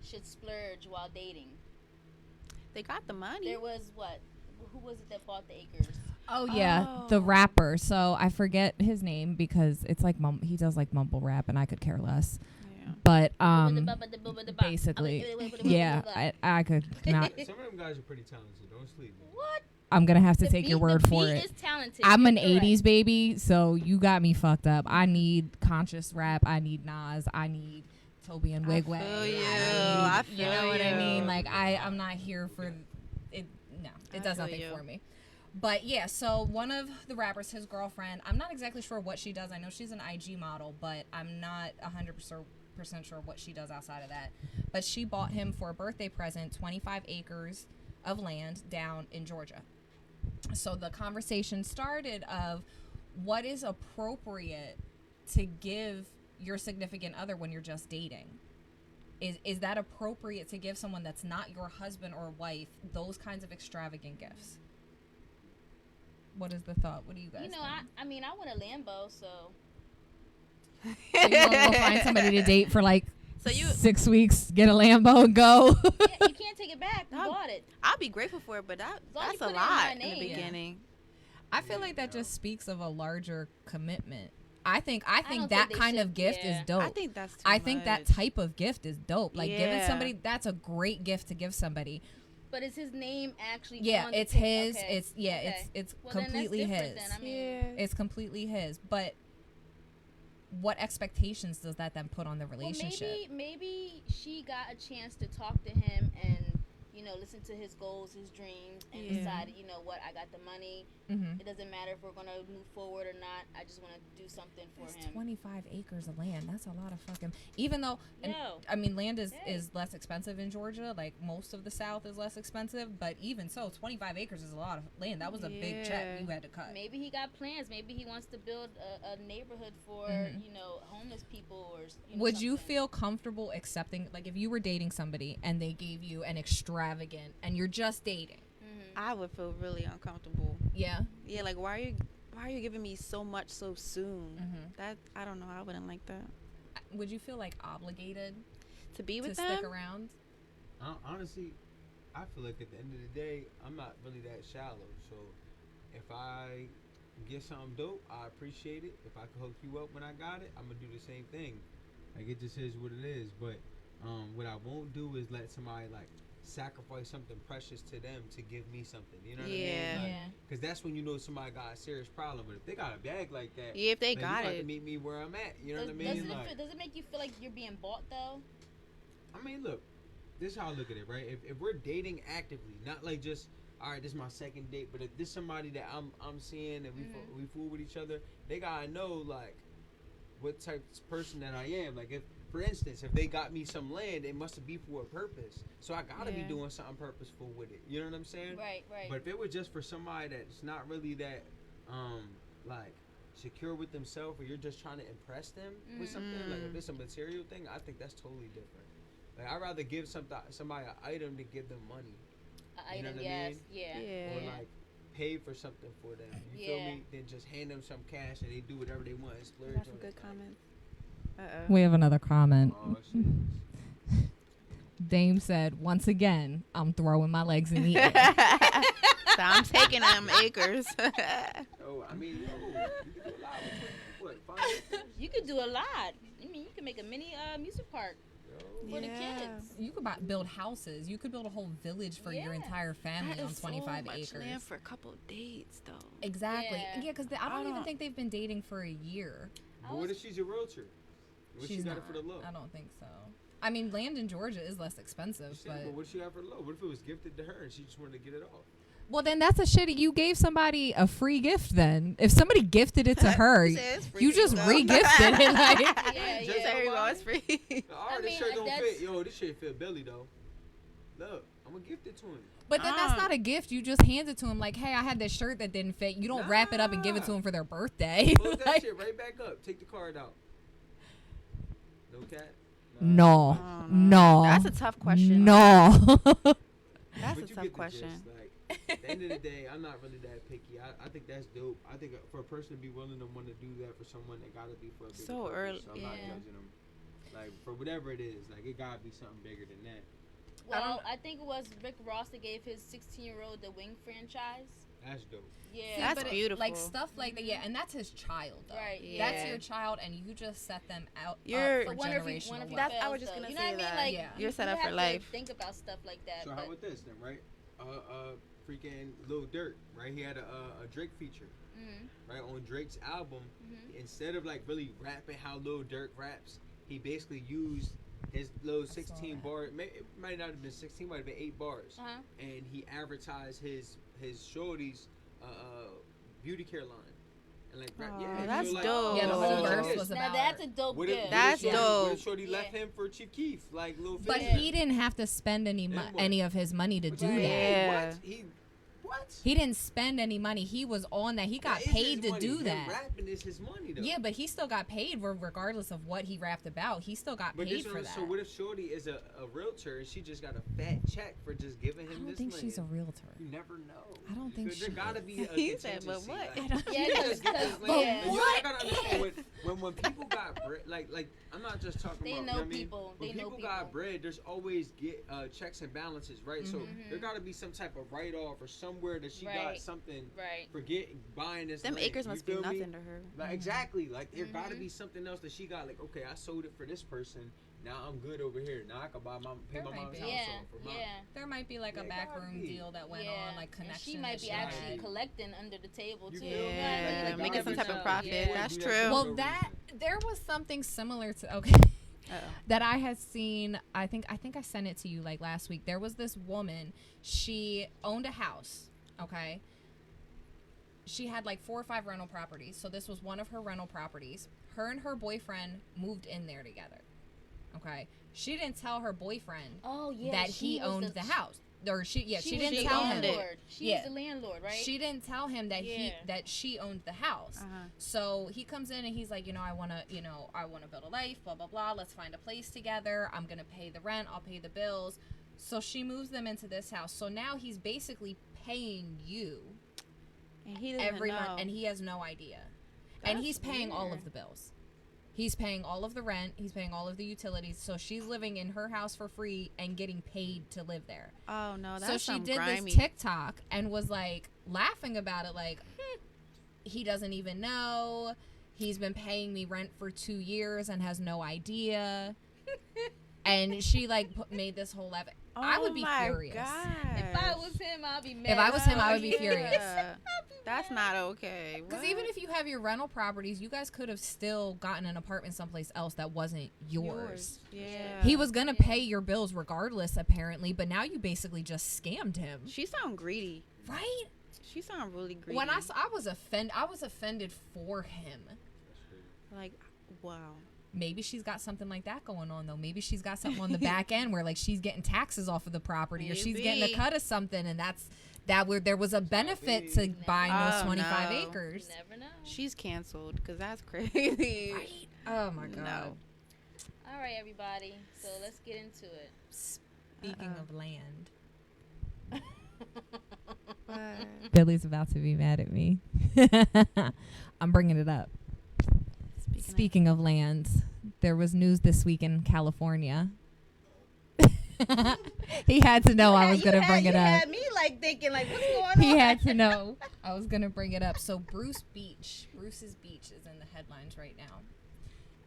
Speaker 4: should splurge while dating?
Speaker 1: They got the money.
Speaker 4: There was what? Who was it that bought the acres?
Speaker 3: Oh yeah, the
Speaker 1: Oh.
Speaker 3: rapper. So I forget his name because it's like he does like mumble rap, and I could care less.
Speaker 1: Yeah.
Speaker 3: But basically, yeah, I could not.
Speaker 2: Some of them guys are pretty talented. Don't sleep. Man.
Speaker 4: What?
Speaker 3: I'm gonna have to
Speaker 4: The
Speaker 3: take your
Speaker 4: beat-
Speaker 3: word
Speaker 4: the
Speaker 3: for
Speaker 4: beat
Speaker 3: it.
Speaker 4: Is talented.
Speaker 3: I'm an
Speaker 4: You're correct.
Speaker 3: 80s baby, so you got me fucked up. I need conscious rap. I need Nas. I need Toby and Wigwag.
Speaker 1: feel you.
Speaker 3: I
Speaker 1: I
Speaker 3: need- you know
Speaker 1: feel
Speaker 3: what I mean?
Speaker 1: you.
Speaker 3: Like I'm not here for it. No, it
Speaker 1: I
Speaker 3: does
Speaker 1: feel
Speaker 3: nothing
Speaker 1: you.
Speaker 3: for me. But yeah, so one of the rappers, his girlfriend, I'm not exactly sure what she does. I know she's an IG model, but I'm not 100% sure what she does outside of that. But she bought him for a birthday present 25 acres of land down in Georgia. So the conversation started of what is appropriate to give your significant other when you're just dating. Is that appropriate to give someone that's not your husband or wife those kinds of extravagant gifts? What is the thought? What do you guys
Speaker 4: You know,
Speaker 3: think?
Speaker 4: I mean, I want a Lambo, so
Speaker 3: So you want to go find somebody to date for like
Speaker 1: So you,
Speaker 3: 6 weeks, get a Lambo and go?
Speaker 4: yeah, you can't take it back. You
Speaker 1: No.
Speaker 4: bought it.
Speaker 1: I'll be grateful for it, but
Speaker 4: long as
Speaker 1: that's
Speaker 4: you
Speaker 1: a
Speaker 4: put it in
Speaker 1: lot
Speaker 4: my
Speaker 1: in the
Speaker 4: name. Yeah.
Speaker 1: beginning.
Speaker 3: I feel like that just speaks of a larger commitment. I think
Speaker 4: don't think
Speaker 3: that
Speaker 4: they
Speaker 3: kind
Speaker 4: should-
Speaker 3: of gift
Speaker 4: yeah.
Speaker 3: is dope.
Speaker 1: I think that's too
Speaker 3: I think that
Speaker 1: much.
Speaker 3: type of gift is dope. Like giving
Speaker 1: Yeah.
Speaker 3: somebody, that's a great gift to give somebody.
Speaker 4: But is his name actually?
Speaker 3: Yeah,
Speaker 4: on the
Speaker 3: it's
Speaker 4: thing?
Speaker 3: his.
Speaker 4: Okay.
Speaker 3: It's yeah,
Speaker 4: Okay.
Speaker 3: it's
Speaker 4: Well, then that's
Speaker 3: completely
Speaker 4: different
Speaker 3: his.
Speaker 4: then. I mean,
Speaker 1: Yeah.
Speaker 3: It's completely his. But what expectations does that then put on the
Speaker 4: well,
Speaker 3: relationship?
Speaker 4: maybe she got a chance to talk to him and listen to his goals, his dreams, and
Speaker 1: Yeah.
Speaker 4: decided, what, I got the money.
Speaker 3: Mm-hmm.
Speaker 4: It doesn't matter if we're going to move forward or not. I just want to do something for
Speaker 3: That's
Speaker 4: him.
Speaker 3: 25 acres of land. That's a lot of fucking. Even though,
Speaker 4: Yo.
Speaker 3: I mean, land is
Speaker 4: Hey.
Speaker 3: less expensive in Georgia. Like most of the South is less expensive, but even so, 25 acres is a lot of land. That was a big check
Speaker 1: Yeah.
Speaker 3: you had to cut.
Speaker 4: Maybe he got plans. Maybe he wants to build a neighborhood for,
Speaker 3: Mhm.
Speaker 4: homeless people or,
Speaker 3: Would you
Speaker 4: something.
Speaker 3: feel comfortable accepting, like, if you were dating somebody and they gave you an extravagant, and you're just dating?
Speaker 4: Mhm.
Speaker 1: I would feel really uncomfortable.
Speaker 3: Yeah.
Speaker 1: Yeah, like why are you giving me so much so soon?
Speaker 3: Mm-hmm.
Speaker 1: That I don't know. I wouldn't like that.
Speaker 3: Would you feel like obligated
Speaker 1: To be
Speaker 3: to
Speaker 1: with
Speaker 3: stick
Speaker 1: them.
Speaker 3: around?
Speaker 2: Honestly, I feel like at the end of the day, I'm not really that shallow. So if I get something dope, I appreciate it. If I can hook you up when I got it, I'm gonna do the same thing. Like it just is what it is. But what I won't do is let somebody like sacrifice something precious to them to give me something. You know what I
Speaker 1: Yeah.
Speaker 2: mean? Like,
Speaker 4: Yeah.
Speaker 2: Cause that's when you know somebody got a serious problem. But if they got a bag like that,
Speaker 1: Yeah, if they
Speaker 2: man,
Speaker 1: got
Speaker 2: you got to
Speaker 1: it.
Speaker 2: meet me where I'm at. You know what I mean? Like,
Speaker 4: Does it make you feel like you're being bought though?
Speaker 2: I mean, look, this is how I look at it, right? If we're dating actively, not like just, all right, this is my second date, but if this somebody that I'm seeing and we fool with each other, they gotta know like what type of person that I am. Like if, for instance, if they got me some land, it must be for a purpose. So I gotta be
Speaker 1: Yeah.
Speaker 2: doing something purposeful with it. You know what I'm saying?
Speaker 4: Right.
Speaker 2: But if it was just for somebody that's not really that, like secure with themselves, or you're just trying to impress them with something, like if it's a material thing, I think that's totally different. Like I'd rather give somebody an item to give them money,
Speaker 4: An
Speaker 2: You know
Speaker 4: item,
Speaker 2: what I
Speaker 4: yes,
Speaker 2: mean?
Speaker 4: yeah.
Speaker 1: Yeah.
Speaker 2: or like pay for something for them. You feel
Speaker 4: Yeah.
Speaker 2: me? Then just hand them some cash and they do whatever they want and
Speaker 1: I
Speaker 2: splurge
Speaker 1: got some
Speaker 2: on
Speaker 1: good
Speaker 2: it.
Speaker 1: comments.
Speaker 3: We have another comment.
Speaker 2: Oh shit.
Speaker 3: Dame said, once again, I'm throwing my legs in the air.
Speaker 1: So I'm taking them acres.
Speaker 2: Oh, I mean, yo, you can do a lot with what? 5 acres?
Speaker 4: You could do a lot. I mean, you can make a mini music park
Speaker 2: Yo.
Speaker 4: for the
Speaker 1: Yeah.
Speaker 4: kids.
Speaker 3: You could build houses. You could build a whole village for your
Speaker 4: Yeah.
Speaker 3: entire family
Speaker 1: That
Speaker 3: on
Speaker 1: is
Speaker 3: 25
Speaker 1: so much
Speaker 3: acres.
Speaker 1: land for a couple of dates, though.
Speaker 3: Exactly.
Speaker 4: Yeah.
Speaker 3: Yeah, because I don't even think they've been dating for a year.
Speaker 2: But what if she's a realtor? What she
Speaker 3: She's
Speaker 2: got
Speaker 3: not.
Speaker 2: it for the low?
Speaker 3: I don't think so. I mean, land in Georgia is less expensive,
Speaker 2: Shit, but
Speaker 3: but
Speaker 2: what she got for the low? What if it was gifted to her and she just wanted to get it off?
Speaker 3: well, then that's a shitty. You gave somebody a free gift. Then, if somebody gifted it to her,
Speaker 1: Says free,
Speaker 3: you just
Speaker 1: though.
Speaker 3: re-gifted it. Like,
Speaker 4: Yeah,
Speaker 2: Just
Speaker 4: yeah.
Speaker 1: There you go, it's free.
Speaker 2: All right,
Speaker 4: I
Speaker 2: this
Speaker 4: mean,
Speaker 2: shirt don't
Speaker 4: that's-
Speaker 2: fit. Yo, this shit fit Billy though. Look, I'm gonna gift it to him.
Speaker 3: but then that's not a gift. You just hand it to him. Like, hey, I had this shirt that didn't fit. You don't wrap it up and give it to
Speaker 2: Nah.
Speaker 3: him for their birthday.
Speaker 2: Close that
Speaker 3: Like,
Speaker 2: shit right back up. Take the card out. No cat.
Speaker 3: no,
Speaker 1: Oh,
Speaker 3: no.
Speaker 1: That's a tough question.
Speaker 3: No.
Speaker 1: That's
Speaker 2: But
Speaker 1: a
Speaker 2: you
Speaker 1: tough
Speaker 2: get the
Speaker 1: question.
Speaker 2: gist, like, at the end of the day, I'm not really that picky. I think that's dope. I think for a person to be willing to want to do that for someone, it gotta be for a bigger
Speaker 1: So
Speaker 2: purpose.
Speaker 1: early-
Speaker 2: So I'm not
Speaker 4: yeah.
Speaker 2: judging them. Like for whatever it is, like it gotta be something bigger than that.
Speaker 4: Well, I think it was Rick Ross that gave his 16-year-old the Wing franchise.
Speaker 2: That's dope.
Speaker 4: Yeah.
Speaker 1: That's
Speaker 3: but
Speaker 1: beautiful.
Speaker 3: Like stuff like that, yeah, and that's his child, though.
Speaker 4: Right,
Speaker 3: That's
Speaker 1: yeah.
Speaker 3: your child, and you just set them out
Speaker 1: You're-
Speaker 3: up for
Speaker 4: But wonder if he
Speaker 3: generational wealth.
Speaker 1: That's- I
Speaker 4: fails,
Speaker 1: was just
Speaker 4: though.
Speaker 1: gonna
Speaker 4: You know
Speaker 1: say
Speaker 4: what I mean?
Speaker 1: that.
Speaker 4: Like,
Speaker 3: Yeah.
Speaker 1: You're set
Speaker 4: you
Speaker 1: up for
Speaker 4: have to
Speaker 1: life.
Speaker 4: Think about stuff like that.
Speaker 2: So
Speaker 4: but
Speaker 2: how about this then, right? Freaking Lil Durk, right? He had a Drake feature, right, on Drake's album. Instead of like really rapping how Lil Durk raps, he basically used his little 16 bar. It might not have been 16, might have been 8 bars, and he advertised his shorty's beauty care line. And like,
Speaker 1: Aw,
Speaker 2: yeah,
Speaker 1: that's
Speaker 2: so, like,
Speaker 1: dope.
Speaker 3: Yeah, the whole
Speaker 2: check
Speaker 3: verse
Speaker 2: this.
Speaker 3: was
Speaker 4: now
Speaker 3: about
Speaker 4: that's
Speaker 3: her.
Speaker 4: a dope
Speaker 2: What
Speaker 4: gift.
Speaker 2: if,
Speaker 1: That's
Speaker 2: what if Shorty,
Speaker 1: dope.
Speaker 2: What if Shorty left
Speaker 4: Yeah.
Speaker 2: him for Chief Keef, like Lil
Speaker 3: But
Speaker 2: 50?
Speaker 3: he didn't have to spend any
Speaker 2: Then what?
Speaker 3: any of his money to
Speaker 2: What
Speaker 3: do
Speaker 2: you mean?
Speaker 3: that.
Speaker 1: Yeah.
Speaker 2: What? What?
Speaker 3: He didn't spend any money. He was on that. He got
Speaker 2: That is
Speaker 3: paid
Speaker 2: his
Speaker 3: to
Speaker 2: money.
Speaker 3: do
Speaker 2: Him
Speaker 3: that.
Speaker 2: Rapping is his money though.
Speaker 3: Yeah, but he still got paid regardless of what he rapped about. He still got
Speaker 2: But
Speaker 3: paid
Speaker 2: this
Speaker 3: for
Speaker 2: one,
Speaker 3: that.
Speaker 2: so what if Shorty is a realtor and she just got a fat check for just giving
Speaker 3: I
Speaker 2: him
Speaker 3: don't
Speaker 2: this
Speaker 3: think
Speaker 2: land?
Speaker 3: she's a realtor.
Speaker 2: You never know.
Speaker 3: I don't think
Speaker 2: there
Speaker 3: she
Speaker 2: gotta
Speaker 3: is.
Speaker 2: be a
Speaker 1: He said, but
Speaker 2: contingency,
Speaker 1: what?
Speaker 2: like,
Speaker 3: I don't-
Speaker 4: Yeah,
Speaker 2: you just get this
Speaker 4: but
Speaker 2: land. And you
Speaker 3: what
Speaker 2: gotta understand when people got bread, like I'm not just talking
Speaker 4: They
Speaker 2: about.
Speaker 4: know
Speaker 2: You know what I mean?
Speaker 4: people.
Speaker 2: When
Speaker 4: They know
Speaker 2: people
Speaker 4: people.
Speaker 2: got bread, there's always checks and balances, right? So there gotta be some type of write off or somewhere that she got
Speaker 4: Right.
Speaker 2: something
Speaker 4: Right.
Speaker 2: for buying this.
Speaker 1: Them
Speaker 2: land.
Speaker 1: acres
Speaker 2: You
Speaker 1: must be
Speaker 2: feel me?
Speaker 1: nothing to her.
Speaker 2: Like exactly, like there gotta be something else that she got. Like, okay, I sold it for this person. Now I'm good over here. Now I can pay
Speaker 3: There
Speaker 2: my
Speaker 3: might
Speaker 2: mom's
Speaker 3: be.
Speaker 2: house
Speaker 4: Yeah.
Speaker 2: off. Or
Speaker 4: Yeah.
Speaker 3: There might be like a
Speaker 2: Yeah, it gotta
Speaker 3: backroom
Speaker 2: be.
Speaker 3: deal that went
Speaker 4: Yeah.
Speaker 3: on, like
Speaker 4: And
Speaker 3: connection.
Speaker 4: she might
Speaker 3: that
Speaker 4: be
Speaker 3: she
Speaker 4: actually
Speaker 3: had.
Speaker 4: collecting under the table
Speaker 2: You
Speaker 4: too.
Speaker 2: feel me?
Speaker 1: Yeah,
Speaker 2: Like,
Speaker 1: making some type of
Speaker 2: gotta be
Speaker 1: profit.
Speaker 2: something.
Speaker 1: That's
Speaker 2: You
Speaker 1: true.
Speaker 2: gotta do
Speaker 3: Well,
Speaker 2: no
Speaker 3: that
Speaker 2: reason.
Speaker 3: there was something similar to okay. that I had seen. I think I sent it to you like last week. There was this woman. She owned a house. Okay. She had like 4 or 5 rental properties. So this was one of her rental properties. Her and her boyfriend moved in there together. Okay. She didn't tell her boyfriend that he owned the house. Or she didn't tell him.
Speaker 4: She was the landlord, right?
Speaker 3: She didn't tell him that she owned the house. So he comes in and he's like, I want to build a life, blah blah blah. Let's find a place together. I'm going to pay the rent, I'll pay the bills. So she moves them into this house. So now he's basically paying you
Speaker 1: and he
Speaker 3: every month, and he has no idea. And he's paying all of the bills. He's paying all of the rent. He's paying all of the utilities. So she's living in her house for free and getting paid to live there.
Speaker 1: Oh, no, that's
Speaker 3: so she did
Speaker 1: grimy.
Speaker 3: this TikTok and was like laughing about it. Like, he doesn't even know. He's been paying me rent for 2 years and has no idea. And she like made this whole level. I would be furious.
Speaker 4: If I was him, I'd be mad.
Speaker 3: If I was him, I would be furious.
Speaker 1: That's not okay.
Speaker 3: Because even if you have your rental properties, you guys could have still gotten an apartment someplace else that wasn't yours.
Speaker 1: Yeah.
Speaker 3: He was going to pay your bills regardless, apparently, but now you basically just scammed him.
Speaker 1: She sound greedy.
Speaker 3: Right?
Speaker 1: She sound really greedy.
Speaker 3: When I was offended for him.
Speaker 1: Like, wow.
Speaker 3: Maybe she's got something like that going on, though. Maybe she's got something on the back end where, like, she's getting taxes off of the property, or she's getting a cut of something, and that where there was a benefit to buying those 25 acres.
Speaker 4: You never know.
Speaker 1: She's canceled because that's crazy.
Speaker 3: Right? Oh my god.
Speaker 1: No.
Speaker 4: All right, everybody. So let's get into it.
Speaker 3: Speaking of land.
Speaker 1: What?
Speaker 3: Billy's about to be mad at me. I'm bringing it up. Speaking of lands, there was news this week in California. He had to know I was going to bring it up.
Speaker 4: You had me like thinking like, what's going on?
Speaker 3: He had to know I was going to bring it up. So Bruce's Beach is in the headlines right now.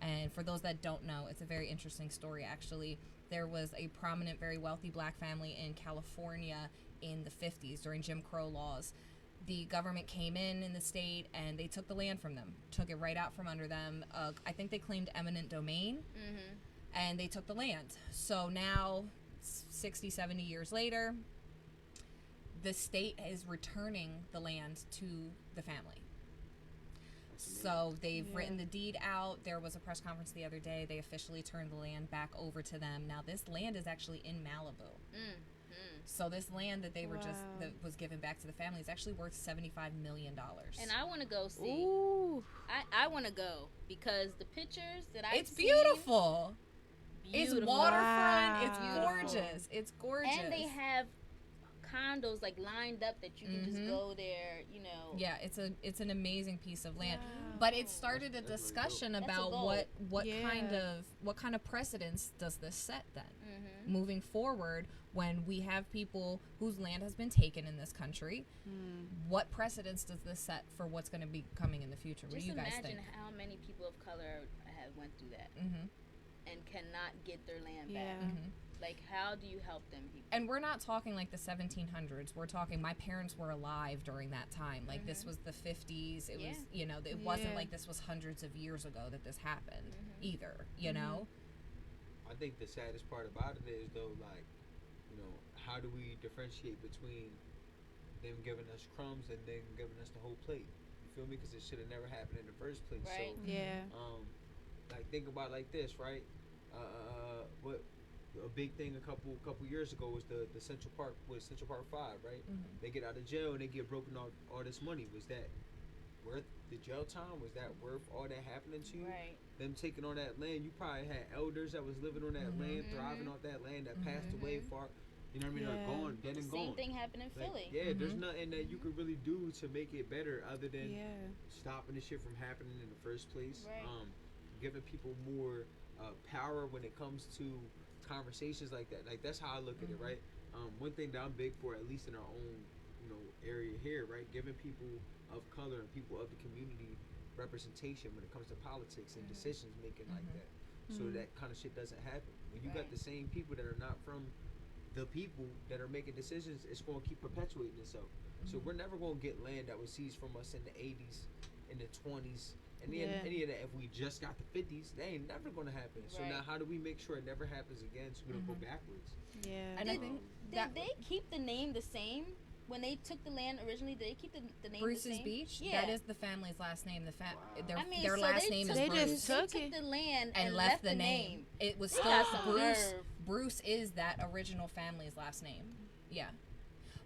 Speaker 3: And for those that don't know, it's a very interesting story, actually. There was a prominent, very wealthy black family in California in the 50s during Jim Crow laws. The government came in the state and they took the land from them, took it right out from under them. I think they claimed eminent domain, and they took the land. So now, 60, 70 years later, the state is returning the land to the family. So they've written the deed out. There was a press conference the other day. They officially turned the land back over to them. Now this land is actually in Malibu. So this land that that was given back to the family is actually worth $75 million.
Speaker 4: And I want to go see.
Speaker 1: Ooh.
Speaker 4: I want to go because the pictures that
Speaker 3: It's beautiful. It's waterfront.
Speaker 1: Wow.
Speaker 3: It's gorgeous. It's gorgeous.
Speaker 4: And they have condos like lined up that you can just go there,
Speaker 3: Yeah, it's an amazing piece of land. But it started a discussion about what kind of precedence does this set then? Moving forward, when we have people whose land has been taken in this country, what precedence does this set for what's going to be coming in the future? What do you guys think?
Speaker 4: Just imagine how many people of color have went through that and cannot get their land back. Like, how do you help them people?
Speaker 3: And we're not talking like the 1700s. We're talking my parents were alive during that time. Like, this was the 50s. It was, it wasn't like this was hundreds of years ago that this happened either, you know?
Speaker 2: I think the saddest part about it is, though, like, how do we differentiate between them giving us crumbs and then giving us the whole plate? You feel me? Because it should have never happened in the first place.
Speaker 4: Right.
Speaker 2: So, like, think about it like this, right? What a big thing a couple years ago was the Central Park 5, right? They get out of jail and they get broken all this money. Was that worth the jail time? Was that worth all that happening to you?
Speaker 4: Right.
Speaker 2: Them taking on that land, you probably had elders that was living on that land, thriving off that land, that passed away far. You know what I mean? Or gone, dead and gone.
Speaker 4: Same thing happened in Philly.
Speaker 2: Yeah, there's nothing that you could really do to make it better other than stopping the shit from happening in the first place.
Speaker 4: Right.
Speaker 2: Giving people more power when it comes to conversations like that. Like, that's how I look at it, right? One thing that I'm big for, at least in our own, area here, right? Giving people of color and people of the community representation when it comes to politics and decisions making like that, so that kind of shit doesn't happen. When you got the same people that are not from the people that are making decisions, it's going to keep perpetuating itself. So we're never going to get land that was seized from us in the 80s, in the 20s, And then any of that, if we just got the 50s, they ain't never gonna happen. So
Speaker 4: Right.
Speaker 2: now, how do we make sure it never happens again? So we don't go backwards.
Speaker 1: Yeah.
Speaker 3: And I think
Speaker 4: Did they keep the name the same when they took the land originally? Did they keep the name
Speaker 3: Bruce's
Speaker 4: the same?
Speaker 3: Beach.
Speaker 4: Yeah.
Speaker 3: That is the family's last name. Their
Speaker 4: I mean,
Speaker 3: their
Speaker 4: so
Speaker 3: last
Speaker 4: they
Speaker 3: name
Speaker 4: took,
Speaker 3: is
Speaker 1: They
Speaker 3: Bruce.
Speaker 1: just
Speaker 4: they
Speaker 1: took
Speaker 4: took
Speaker 1: it
Speaker 4: the land
Speaker 3: and left the name. It was
Speaker 4: They
Speaker 3: still
Speaker 4: got some
Speaker 3: Bruce.
Speaker 4: nerve.
Speaker 3: Bruce is that original family's last name. Yeah.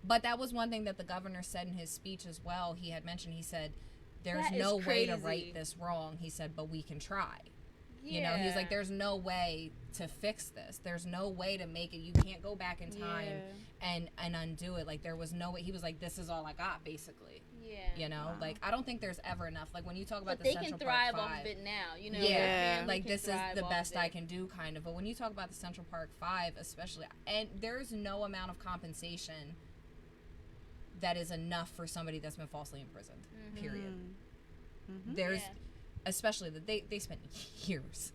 Speaker 3: But that was one thing that the governor said in his speech as well. He had mentioned, he said, there's
Speaker 4: That is
Speaker 3: no way to
Speaker 4: crazy.
Speaker 3: right this wrong. He said, but we can try.
Speaker 4: Yeah.
Speaker 3: You know, he was like, there's no way to fix this. There's no way to make it. You can't go back in time and undo it. Like, there was no way. He was like, this is all I got, basically.
Speaker 4: Yeah.
Speaker 3: You know, like, I don't think there's ever enough. Like, when you talk about
Speaker 4: But
Speaker 3: the
Speaker 4: they
Speaker 3: Central
Speaker 4: can thrive
Speaker 3: Park 5,
Speaker 4: off of it now. You know.
Speaker 3: yeah,
Speaker 4: their family
Speaker 3: like
Speaker 4: can
Speaker 3: this is
Speaker 4: thrive
Speaker 3: the
Speaker 4: off
Speaker 3: best
Speaker 4: of
Speaker 3: I
Speaker 4: it.
Speaker 3: can do, kind of. But when you talk about the Central Park 5, especially, and there's no amount of compensation that is enough for somebody that's been falsely imprisoned. Period. There's,
Speaker 4: Yeah.
Speaker 3: especially that they spent years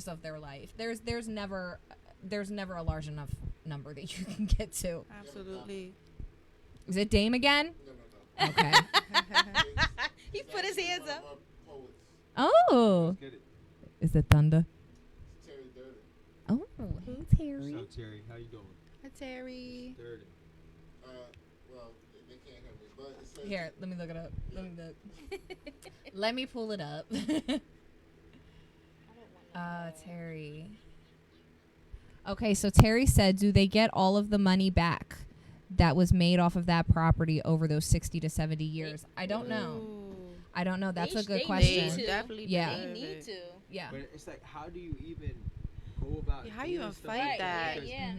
Speaker 3: of their life. There's never a large enough number that you can get to.
Speaker 1: Absolutely.
Speaker 3: Is it Dame again?
Speaker 5: No.
Speaker 3: Okay.
Speaker 1: He put his hands
Speaker 5: One of
Speaker 1: up.
Speaker 5: our poets,
Speaker 3: Oh,
Speaker 2: Get it.
Speaker 3: is it Thunder?
Speaker 5: Terry Durden.
Speaker 3: Oh, hey Terry.
Speaker 2: So Terry, how you doing?
Speaker 1: Hi, Terry.
Speaker 2: Dirty.
Speaker 5: Well, they can't hear me, but it says
Speaker 3: Here, let me look it up. Let me pull it up. Terry. Okay, so Terry said, do they get all of the money back that was made off of that property over those 60 to 70 years? I don't know. I don't know. That's a good
Speaker 4: They
Speaker 3: question.
Speaker 4: need to.
Speaker 1: Definitely
Speaker 3: Yeah.
Speaker 4: They
Speaker 1: deserve
Speaker 4: need
Speaker 1: it.
Speaker 4: to.
Speaker 3: Yeah.
Speaker 2: But it's like, how do you even go about
Speaker 1: Yeah, how you
Speaker 2: doing
Speaker 1: even
Speaker 2: stuff
Speaker 1: fight
Speaker 2: like
Speaker 1: that?
Speaker 2: Because
Speaker 4: Yeah.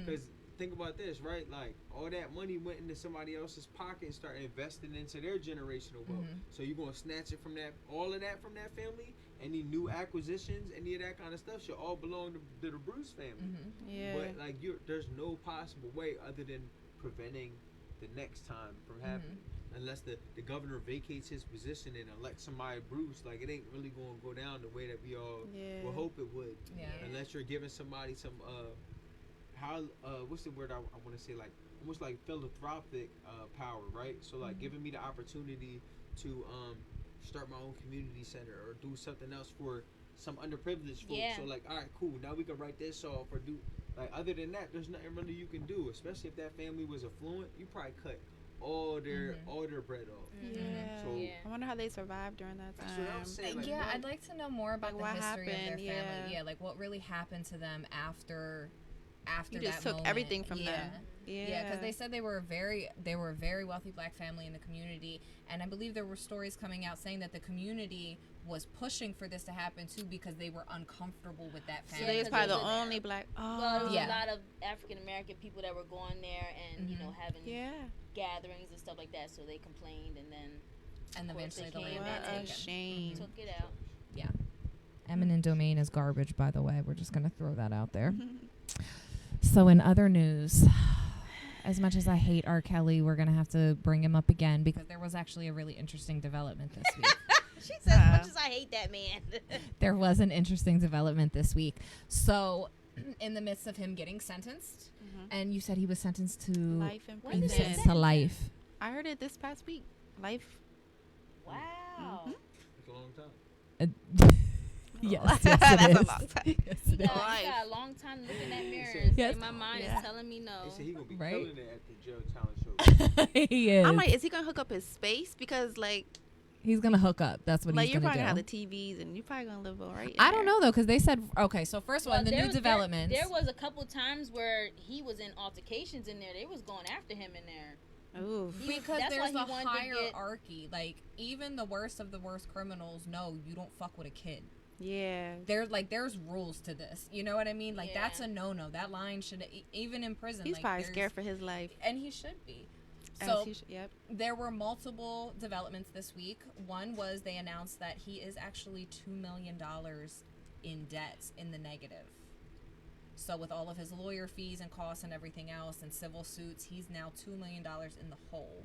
Speaker 2: think about this, right? Like, all that money went into somebody else's pocket and started investing into their generational wealth. So you're going to snatch it from all of that from that family? Any new acquisitions, any of that kind of stuff should all belong to the Bruce family.
Speaker 1: Yeah.
Speaker 2: But, like, there's no possible way other than preventing the next time from happening. Unless the governor vacates his position and elects somebody Bruce, like, it ain't really going to go down the way that we all would hope it would.
Speaker 3: Yeah.
Speaker 2: Unless you're giving somebody some what's the word I want to say, like almost like philanthropic power, right? So like giving me the opportunity to start my own community center or do something else for some underprivileged folks.
Speaker 4: Yeah.
Speaker 2: So like, all right, cool, now we can write this off or do, like, other than that, there's nothing really you can do. Especially if that family was affluent, you probably cut all their bread off.
Speaker 1: Yeah.
Speaker 2: So
Speaker 1: I wonder how they survived during that
Speaker 2: that's what I'm
Speaker 1: time.
Speaker 2: saying. Like,
Speaker 3: Yeah,
Speaker 2: why-
Speaker 3: I'd like to know more about
Speaker 1: Like,
Speaker 3: the
Speaker 1: what
Speaker 3: history of their
Speaker 1: happened,
Speaker 3: family.
Speaker 1: yeah.
Speaker 3: Yeah, like what really happened to them after
Speaker 1: You
Speaker 3: that
Speaker 1: just took
Speaker 3: moment.
Speaker 1: everything from
Speaker 3: yeah.
Speaker 1: them.
Speaker 3: Yeah, because they said they were a very wealthy black family in the community, and I believe there were stories coming out saying that the community was pushing for this to happen too because they were uncomfortable with that
Speaker 1: So
Speaker 3: family.
Speaker 1: they was
Speaker 4: because
Speaker 1: probably
Speaker 4: they
Speaker 1: the
Speaker 4: were
Speaker 1: only black.
Speaker 4: Well,
Speaker 1: Oh.
Speaker 4: there was
Speaker 3: Yeah.
Speaker 4: a lot of African American people that were going there and you know having
Speaker 1: Yeah.
Speaker 4: gatherings and stuff like that. So they complained, and then
Speaker 3: And
Speaker 4: of course
Speaker 3: eventually
Speaker 4: they
Speaker 3: the
Speaker 4: came
Speaker 3: land
Speaker 1: What
Speaker 3: got
Speaker 1: a
Speaker 3: taken.
Speaker 1: shame.
Speaker 4: took it out.
Speaker 3: Eminent domain is garbage, by the way. We're just going to throw that out there. So in other news, as much as I hate R. Kelly, we're going to have to bring him up again because there was actually a really interesting development this week.
Speaker 4: She said, as much as I hate that man.
Speaker 3: There was an interesting development this week. So in the midst of him getting sentenced, and you said he was sentenced to
Speaker 1: Life in
Speaker 4: When
Speaker 3: you
Speaker 4: did
Speaker 1: prison.
Speaker 4: they
Speaker 3: said to life.
Speaker 1: I heard it this past week. Life.
Speaker 4: Wow.
Speaker 2: It's a long time.
Speaker 3: Yes,
Speaker 1: That's
Speaker 3: yes, it
Speaker 1: a
Speaker 3: is.
Speaker 1: long time.
Speaker 3: Yes,
Speaker 4: He
Speaker 3: it
Speaker 4: got,
Speaker 3: is.
Speaker 4: he got a long time to look in that mirror and
Speaker 3: Yes.
Speaker 4: say, my mind
Speaker 1: Yeah.
Speaker 4: is telling me no.
Speaker 2: They said he gonna be
Speaker 3: Right?
Speaker 2: killing it at the jail talent show.
Speaker 3: He is.
Speaker 1: I'm like, is he gonna hook up his space? Because like
Speaker 3: He's gonna hook up. That's what
Speaker 1: you're
Speaker 3: he's
Speaker 1: probably
Speaker 3: gonna
Speaker 1: gonna
Speaker 3: do.
Speaker 1: have the TVs and you're probably gonna live all right.
Speaker 3: I don't know though, because they said okay. So first of all, in the
Speaker 4: there
Speaker 3: new
Speaker 4: was-
Speaker 3: developments,
Speaker 4: There was a couple times where he was in altercations in there. They was going after him in there.
Speaker 1: Ooh.
Speaker 4: He was-
Speaker 3: because
Speaker 4: that's
Speaker 3: there's
Speaker 4: why
Speaker 3: a
Speaker 4: he wanted to get-
Speaker 3: hierarchy. Like even the worst of the worst criminals know you don't fuck with a kid.
Speaker 1: Yeah.
Speaker 3: There's rules to this. You know what I mean? Like
Speaker 4: Yeah.
Speaker 3: that's a no. That line should even in prison.
Speaker 1: He's
Speaker 3: like,
Speaker 1: probably
Speaker 3: there's-
Speaker 1: scared for his life.
Speaker 3: and he should be.
Speaker 1: As
Speaker 3: So
Speaker 1: he yep.
Speaker 3: there were multiple developments this week. One was they announced that he is actually $2 million in debt in the negative. So with all of his lawyer fees and costs and everything else and civil suits, he's now $2 million in the hole.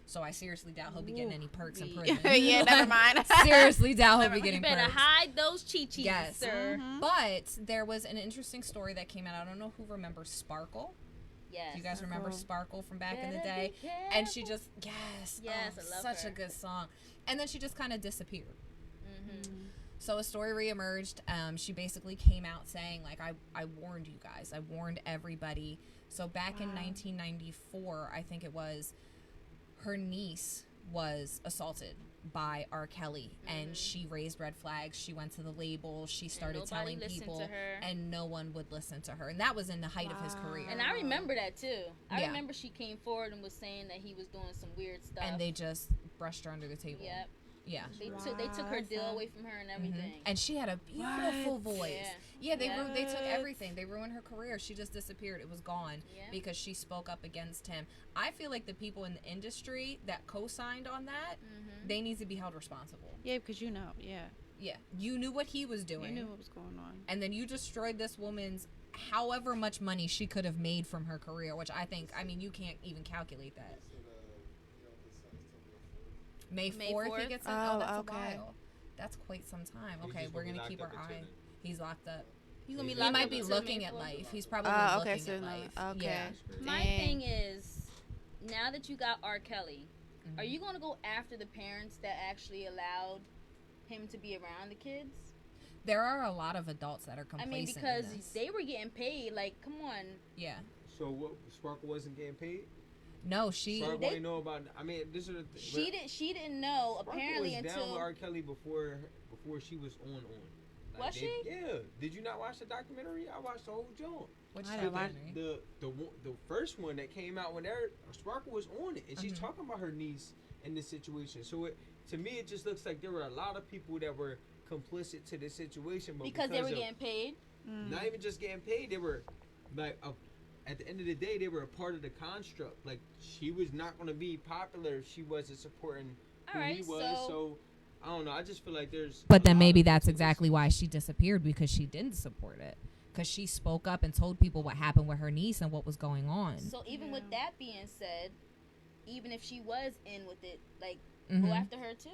Speaker 3: So I seriously doubt he'll be getting any perks in prison.
Speaker 1: Yeah, never mind.
Speaker 3: Seriously doubt he'll be
Speaker 4: You
Speaker 3: getting
Speaker 4: better
Speaker 3: perks.
Speaker 4: hide those chi-chis,
Speaker 3: Yes.
Speaker 4: sir.
Speaker 3: But there was an interesting story that came out. I don't know who remembers Sparkle.
Speaker 4: Yes.
Speaker 3: Do you guys remember Sparkle from back in the
Speaker 4: Better
Speaker 3: day?
Speaker 4: be
Speaker 3: And she
Speaker 4: careful.
Speaker 3: just, yes,
Speaker 4: Yes,
Speaker 3: oh,
Speaker 4: I love
Speaker 3: such
Speaker 4: her.
Speaker 3: a good song. And then she just kind of disappeared. So a story reemerged. She basically came out saying, like, I warned you guys. I warned everybody. So back in 1994, I think it was, her niece was assaulted by R. Kelly, and she raised red flags. She went to the label. She started telling people, and no one would listen to her. And that was in the height of his career.
Speaker 4: And I remember that too. I remember she came forward and was saying that he was doing some weird stuff.
Speaker 3: And they just brushed her under the table.
Speaker 4: Yep.
Speaker 3: Yeah.
Speaker 4: They took her deal away from her and everything.
Speaker 3: And she had a beautiful voice. Yeah, they took everything. They ruined her career. She just disappeared. It was gone because she spoke up against him. I feel like the people in the industry that co-signed on that, they need to be held responsible.
Speaker 1: Yeah, because you know,
Speaker 3: Yeah, you knew what he was doing.
Speaker 1: You knew what was going on.
Speaker 3: And then you destroyed this woman's however much money she could have made from her career, which I think, I mean, you can't even calculate that. May 4th he gets in? Oh, that's a while. That's quite some time. Okay, we're going to keep our eye. He's locked up.
Speaker 4: He's gonna be
Speaker 3: He
Speaker 4: locked
Speaker 3: might
Speaker 4: up
Speaker 3: be looking at life. He's probably
Speaker 1: okay,
Speaker 3: looking at life.
Speaker 1: Okay.
Speaker 3: Yeah.
Speaker 4: My thing is, now that you got R. Kelly, are you going to go after the parents that actually allowed him to be around the kids?
Speaker 3: There are a lot of adults that are complacent.
Speaker 4: I mean, because they were getting paid. Like, come on.
Speaker 3: Yeah.
Speaker 2: So what? Sparkle wasn't getting paid?
Speaker 3: No, she.
Speaker 2: Sparkle didn't know about. I mean, this is.
Speaker 4: She didn't know
Speaker 2: Sparkle
Speaker 4: apparently
Speaker 2: was
Speaker 4: until
Speaker 2: down with R. Kelly before she was on. Like,
Speaker 4: was she?
Speaker 2: Yeah. Did you not watch the documentary? I watched the whole joint.
Speaker 3: Which
Speaker 2: documentary? The first one that came out when Sparkle was on it, and she's talking about her niece in this situation. So to me, it just looks like there were a lot of people that were complicit to this situation, but
Speaker 4: because they were getting paid.
Speaker 2: Not even just getting paid, they were like at the end of the day, they were a part of the construct. Like, she was not going to be popular if she wasn't supporting who he was. So I don't know. I just feel like there's.
Speaker 3: But then maybe that's exactly why she disappeared, because she didn't support it. Because she spoke up and told people what happened with her niece and what was going on.
Speaker 4: So even with that being said, even if she was in with it, like, go after her too.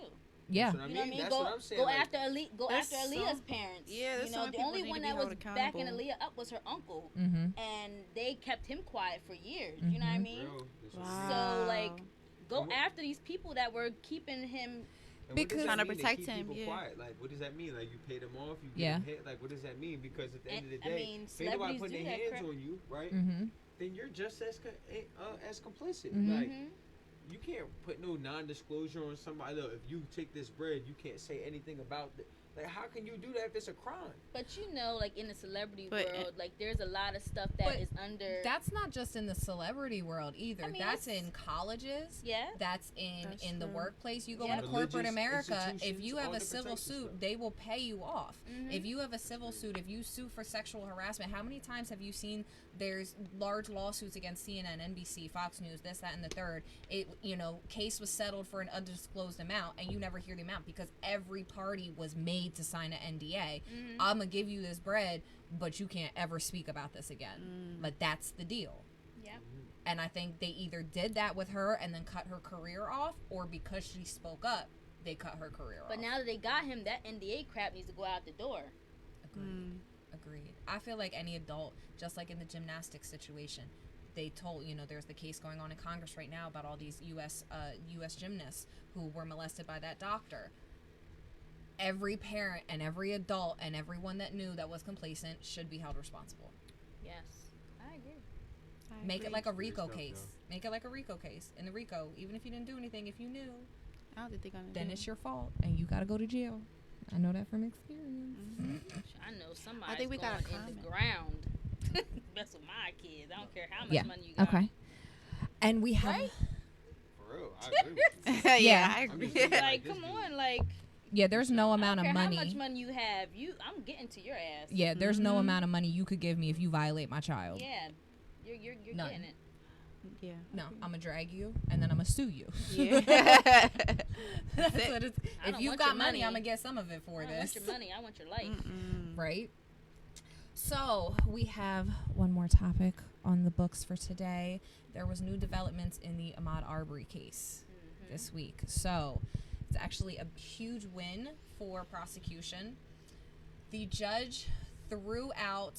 Speaker 3: Yeah.
Speaker 2: You know what I mean?
Speaker 4: That's
Speaker 2: what I'm saying.
Speaker 4: Go after Aaliyah's parents.
Speaker 1: Yeah,
Speaker 4: you know, the only one that was backing Aaliyah up was her uncle, and they kept him quiet for years. You know what I mean?
Speaker 1: Wow.
Speaker 4: So like, go after these people that were keeping him.
Speaker 1: Because trying to protect him.
Speaker 2: Yeah. Quiet? Like, what does that mean? Like, you pay them off, you get them hit. Like, what does that mean? Because at the end of the day, if ain't nobody putting their hands on you, right? Then you're just as complicit. Like, you can't put no non-disclosure on somebody. Look, if you take this bread, you can't say anything about it. Like, how can you do that if it's a crime?
Speaker 4: But you know, like, in the celebrity world, like, there's a lot of stuff that is under.
Speaker 3: That's not just in the celebrity world either. I mean, that's in colleges.
Speaker 4: Yeah.
Speaker 3: That's in the workplace. You go into corporate America, if you have a civil suit, they will pay you off. If you have a civil suit, if you sue for sexual harassment, how many times have you seen there's large lawsuits against CNN, NBC, Fox News, this, that, and the third? Case was settled for an undisclosed amount, and you never hear the amount because every party was made to sign an NDA. I'm gonna give you this bread, but you can't ever speak about this again. But that's the deal.
Speaker 4: Yeah.
Speaker 3: And I think they either did that with her and then cut her career off, or because she spoke up, they cut her career off.
Speaker 4: But now that they got him, that NDA crap needs to go out the door.
Speaker 3: Agreed. I feel like any adult, just like in the gymnastics situation, they told, there's the case going on in Congress right now about all these U.S. Gymnasts who were molested by that doctor. Every parent and every adult and everyone that knew that was complacent should be held responsible.
Speaker 4: Yes, I agree.
Speaker 3: Make it like a RICO case. Make it like a RICO case. In the RICO, even if you didn't do anything, if you knew,
Speaker 1: I don't think they're gonna
Speaker 3: then it's your fault and you got to go to jail. I know that from experience.
Speaker 4: I know somebody's going in the ground. That's with my kids. I don't care how much money you got.
Speaker 3: Okay. And we have...
Speaker 4: Right?
Speaker 2: For real, I agree with you.
Speaker 1: Yeah, I agree.
Speaker 4: Like, come on, like...
Speaker 3: Yeah, there's no amount of money.
Speaker 4: How much money you have, I'm getting to your ass.
Speaker 3: Yeah, there's no amount of money you could give me if you violate my child.
Speaker 4: Yeah, you're getting it.
Speaker 1: Yeah.
Speaker 3: No, I'm gonna drag you and then I'm gonna sue you.
Speaker 1: Yeah.
Speaker 3: That's what it's. If you've got money, I'm gonna get some of it for this.
Speaker 4: I want your money. I want your life.
Speaker 3: Right. So we have one more topic on the books for today. There was new developments in the Ahmaud Arbery case this week. So it's actually a huge win for prosecution. The judge threw out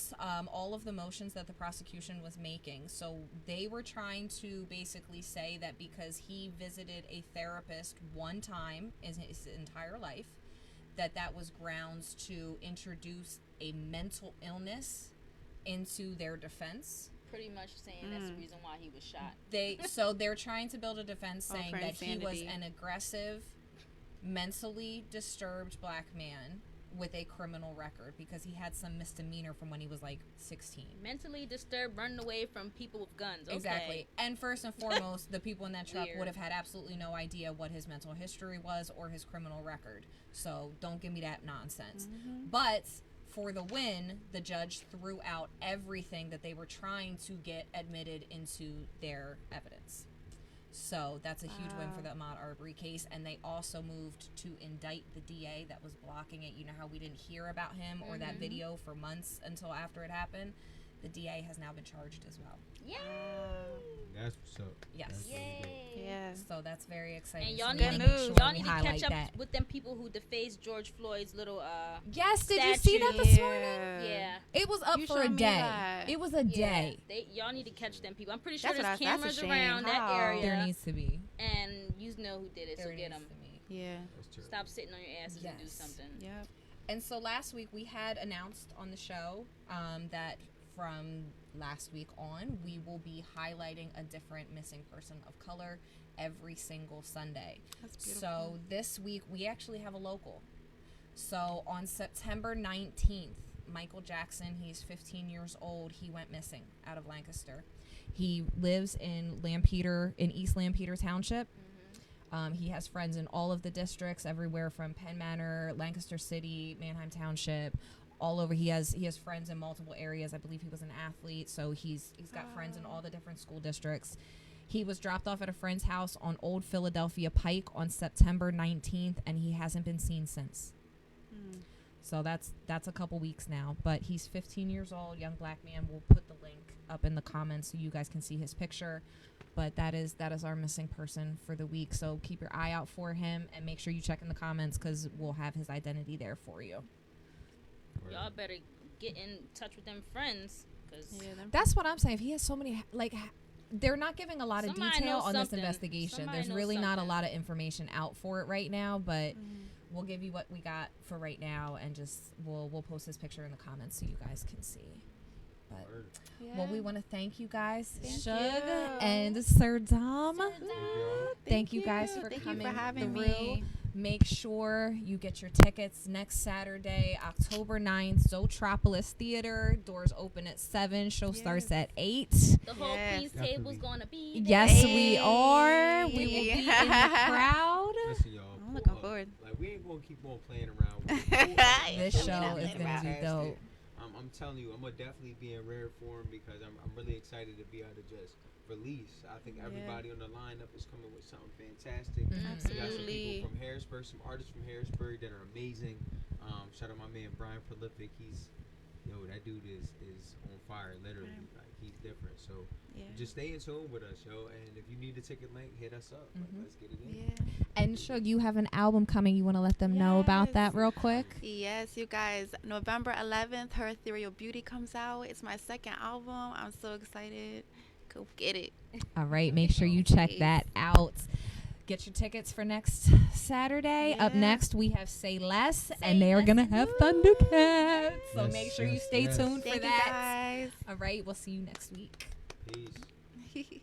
Speaker 3: all of the motions that the prosecution was making. So they were trying to basically say that because he visited a therapist one time in his entire life, that was grounds to introduce a mental illness into their defense.
Speaker 4: Pretty much saying that's the reason why he was shot.
Speaker 3: They're trying to build a defense saying that he was an aggressive, mentally disturbed black man with a criminal record because he had some misdemeanor from when he was like 16.
Speaker 4: Mentally disturbed, running away from people with guns. Okay.
Speaker 3: Exactly. And first and foremost, the people in that truck
Speaker 4: Weird.
Speaker 3: would have had absolutely no idea what his mental history was or his criminal record. So don't give me that nonsense. But for the win, the judge threw out everything that they were trying to get admitted into their evidence. So that's a huge win for the Ahmaud Arbery case. And they also moved to indict the DA that was blocking it. You know how we didn't hear about him or that video for months until after it happened? The DA has now been charged as well.
Speaker 4: Yay!
Speaker 2: That's what's up.
Speaker 3: Yes.
Speaker 2: That's really dope.
Speaker 4: Yay!
Speaker 1: Yeah.
Speaker 3: So that's very exciting.
Speaker 4: And y'all
Speaker 3: So
Speaker 4: need
Speaker 3: we
Speaker 4: to
Speaker 3: wanna make sure
Speaker 4: y'all
Speaker 3: we
Speaker 4: need to
Speaker 3: highlight
Speaker 4: catch up
Speaker 3: that.
Speaker 4: with them people who defaced George Floyd's little
Speaker 3: Yes, did you see that this morning?
Speaker 4: Yeah.
Speaker 3: It was up
Speaker 1: You
Speaker 3: for a
Speaker 1: showed me
Speaker 3: day.
Speaker 1: that.
Speaker 3: It was a day.
Speaker 4: Y'all need to catch them people. I'm pretty sure
Speaker 1: That's
Speaker 4: there's
Speaker 1: what I- that's a
Speaker 4: cameras
Speaker 1: shame.
Speaker 4: around that
Speaker 1: How?
Speaker 4: area,
Speaker 3: There needs to be.
Speaker 4: and you know who did it. So
Speaker 3: There
Speaker 4: get
Speaker 3: needs
Speaker 4: them.
Speaker 3: to be.
Speaker 1: Yeah.
Speaker 2: That's terrible.
Speaker 4: Stop sitting on your asses and do
Speaker 3: Yes.
Speaker 4: something.
Speaker 1: Yep.
Speaker 3: And so last week we had announced on the show that from last week on, we will be highlighting a different missing person of color every single Sunday.
Speaker 1: That's beautiful.
Speaker 3: So this week we actually have a local. So on September 19th, Michael Jackson, he's 15 years old. He went missing out of Lancaster. He lives in East Lampeter Township. He has friends in all of the districts, everywhere from Penn Manor, Lancaster City, Manheim Township, all over. He has friends in multiple areas. I believe he was an athlete, so he's got friends in all the different school districts. He was dropped off at a friend's house on Old Philadelphia Pike on September 19th, and he hasn't been seen since. So that's a couple weeks now. But he's 15 years old, young black man. We'll put the link up in the comments so you guys can see his picture. But that is our missing person for the week. So keep your eye out for him and make sure you check in the comments because we'll have his identity there for you.
Speaker 4: Y'all better get in touch with them friends, cause
Speaker 3: That's what I'm saying. If he has so many, they're not giving a lot of
Speaker 4: Somebody
Speaker 3: detail
Speaker 4: knows
Speaker 3: on this
Speaker 4: something.
Speaker 3: investigation.
Speaker 4: Somebody
Speaker 3: There's
Speaker 4: knows
Speaker 3: really not a
Speaker 4: something.
Speaker 3: lot of information out for it right now, but we'll give you what we got for right now, and just we'll post his picture in the comments so you guys can see. But well, we want to thank you guys,
Speaker 1: Thank
Speaker 3: Shug
Speaker 1: you.
Speaker 3: and Sir Dom.
Speaker 2: Thank y'all.
Speaker 3: Thank you guys for
Speaker 1: Thank
Speaker 3: coming
Speaker 1: you for having
Speaker 3: through.
Speaker 1: me.
Speaker 3: Make sure you get your tickets next Saturday, October 9th, Zoetroplis Theater. Doors open at 7. Show starts at 8.
Speaker 4: the whole
Speaker 1: Yes.
Speaker 4: Queen's
Speaker 2: Definitely.
Speaker 4: table's gonna be there.
Speaker 3: Yes, we are. We will be in the crowd.
Speaker 2: Listen, y'all.
Speaker 1: I'm
Speaker 2: pull
Speaker 1: looking
Speaker 2: up.
Speaker 1: forward.
Speaker 2: Like, we ain't gonna keep on playing around.
Speaker 3: This
Speaker 1: We're
Speaker 3: show
Speaker 1: not
Speaker 3: is
Speaker 1: playing
Speaker 3: going to be
Speaker 2: Fantastic.
Speaker 3: dope.
Speaker 2: I'm telling you, I'm gonna definitely be in rare form because I'm really excited to be able to just release. I think everybody on the lineup is coming with something fantastic. We got some
Speaker 1: Absolutely.
Speaker 2: people from Harrisburg, some artists from Harrisburg that are amazing. Shout out my man Brian Prolific. That dude is on fire, literally. Like, he's different. So just stay in tune with us, yo. And if you need a ticket link, hit us up. Like, let's get it in.
Speaker 1: Yeah.
Speaker 3: And Shug, you have an album coming. You want to let them know about that
Speaker 1: Yes.
Speaker 3: real quick?
Speaker 1: Yes, you guys. November 11th, Her Ethereal Beauty comes out. It's my second album. I'm so excited. Go get it.
Speaker 3: All right. Make sure you check
Speaker 1: Yes.
Speaker 3: that out. Get your tickets for next Saturday. Up
Speaker 1: Yeah.
Speaker 3: next, we have Say Less, and
Speaker 4: Say
Speaker 3: they are
Speaker 4: Less.
Speaker 3: going to have Thundercats. So
Speaker 2: Yes,
Speaker 3: make sure you
Speaker 2: yes,
Speaker 3: stay
Speaker 2: yes.
Speaker 3: tuned for
Speaker 1: Thank you
Speaker 3: that.
Speaker 1: guys.
Speaker 3: All right. We'll see you next week.
Speaker 2: Peace.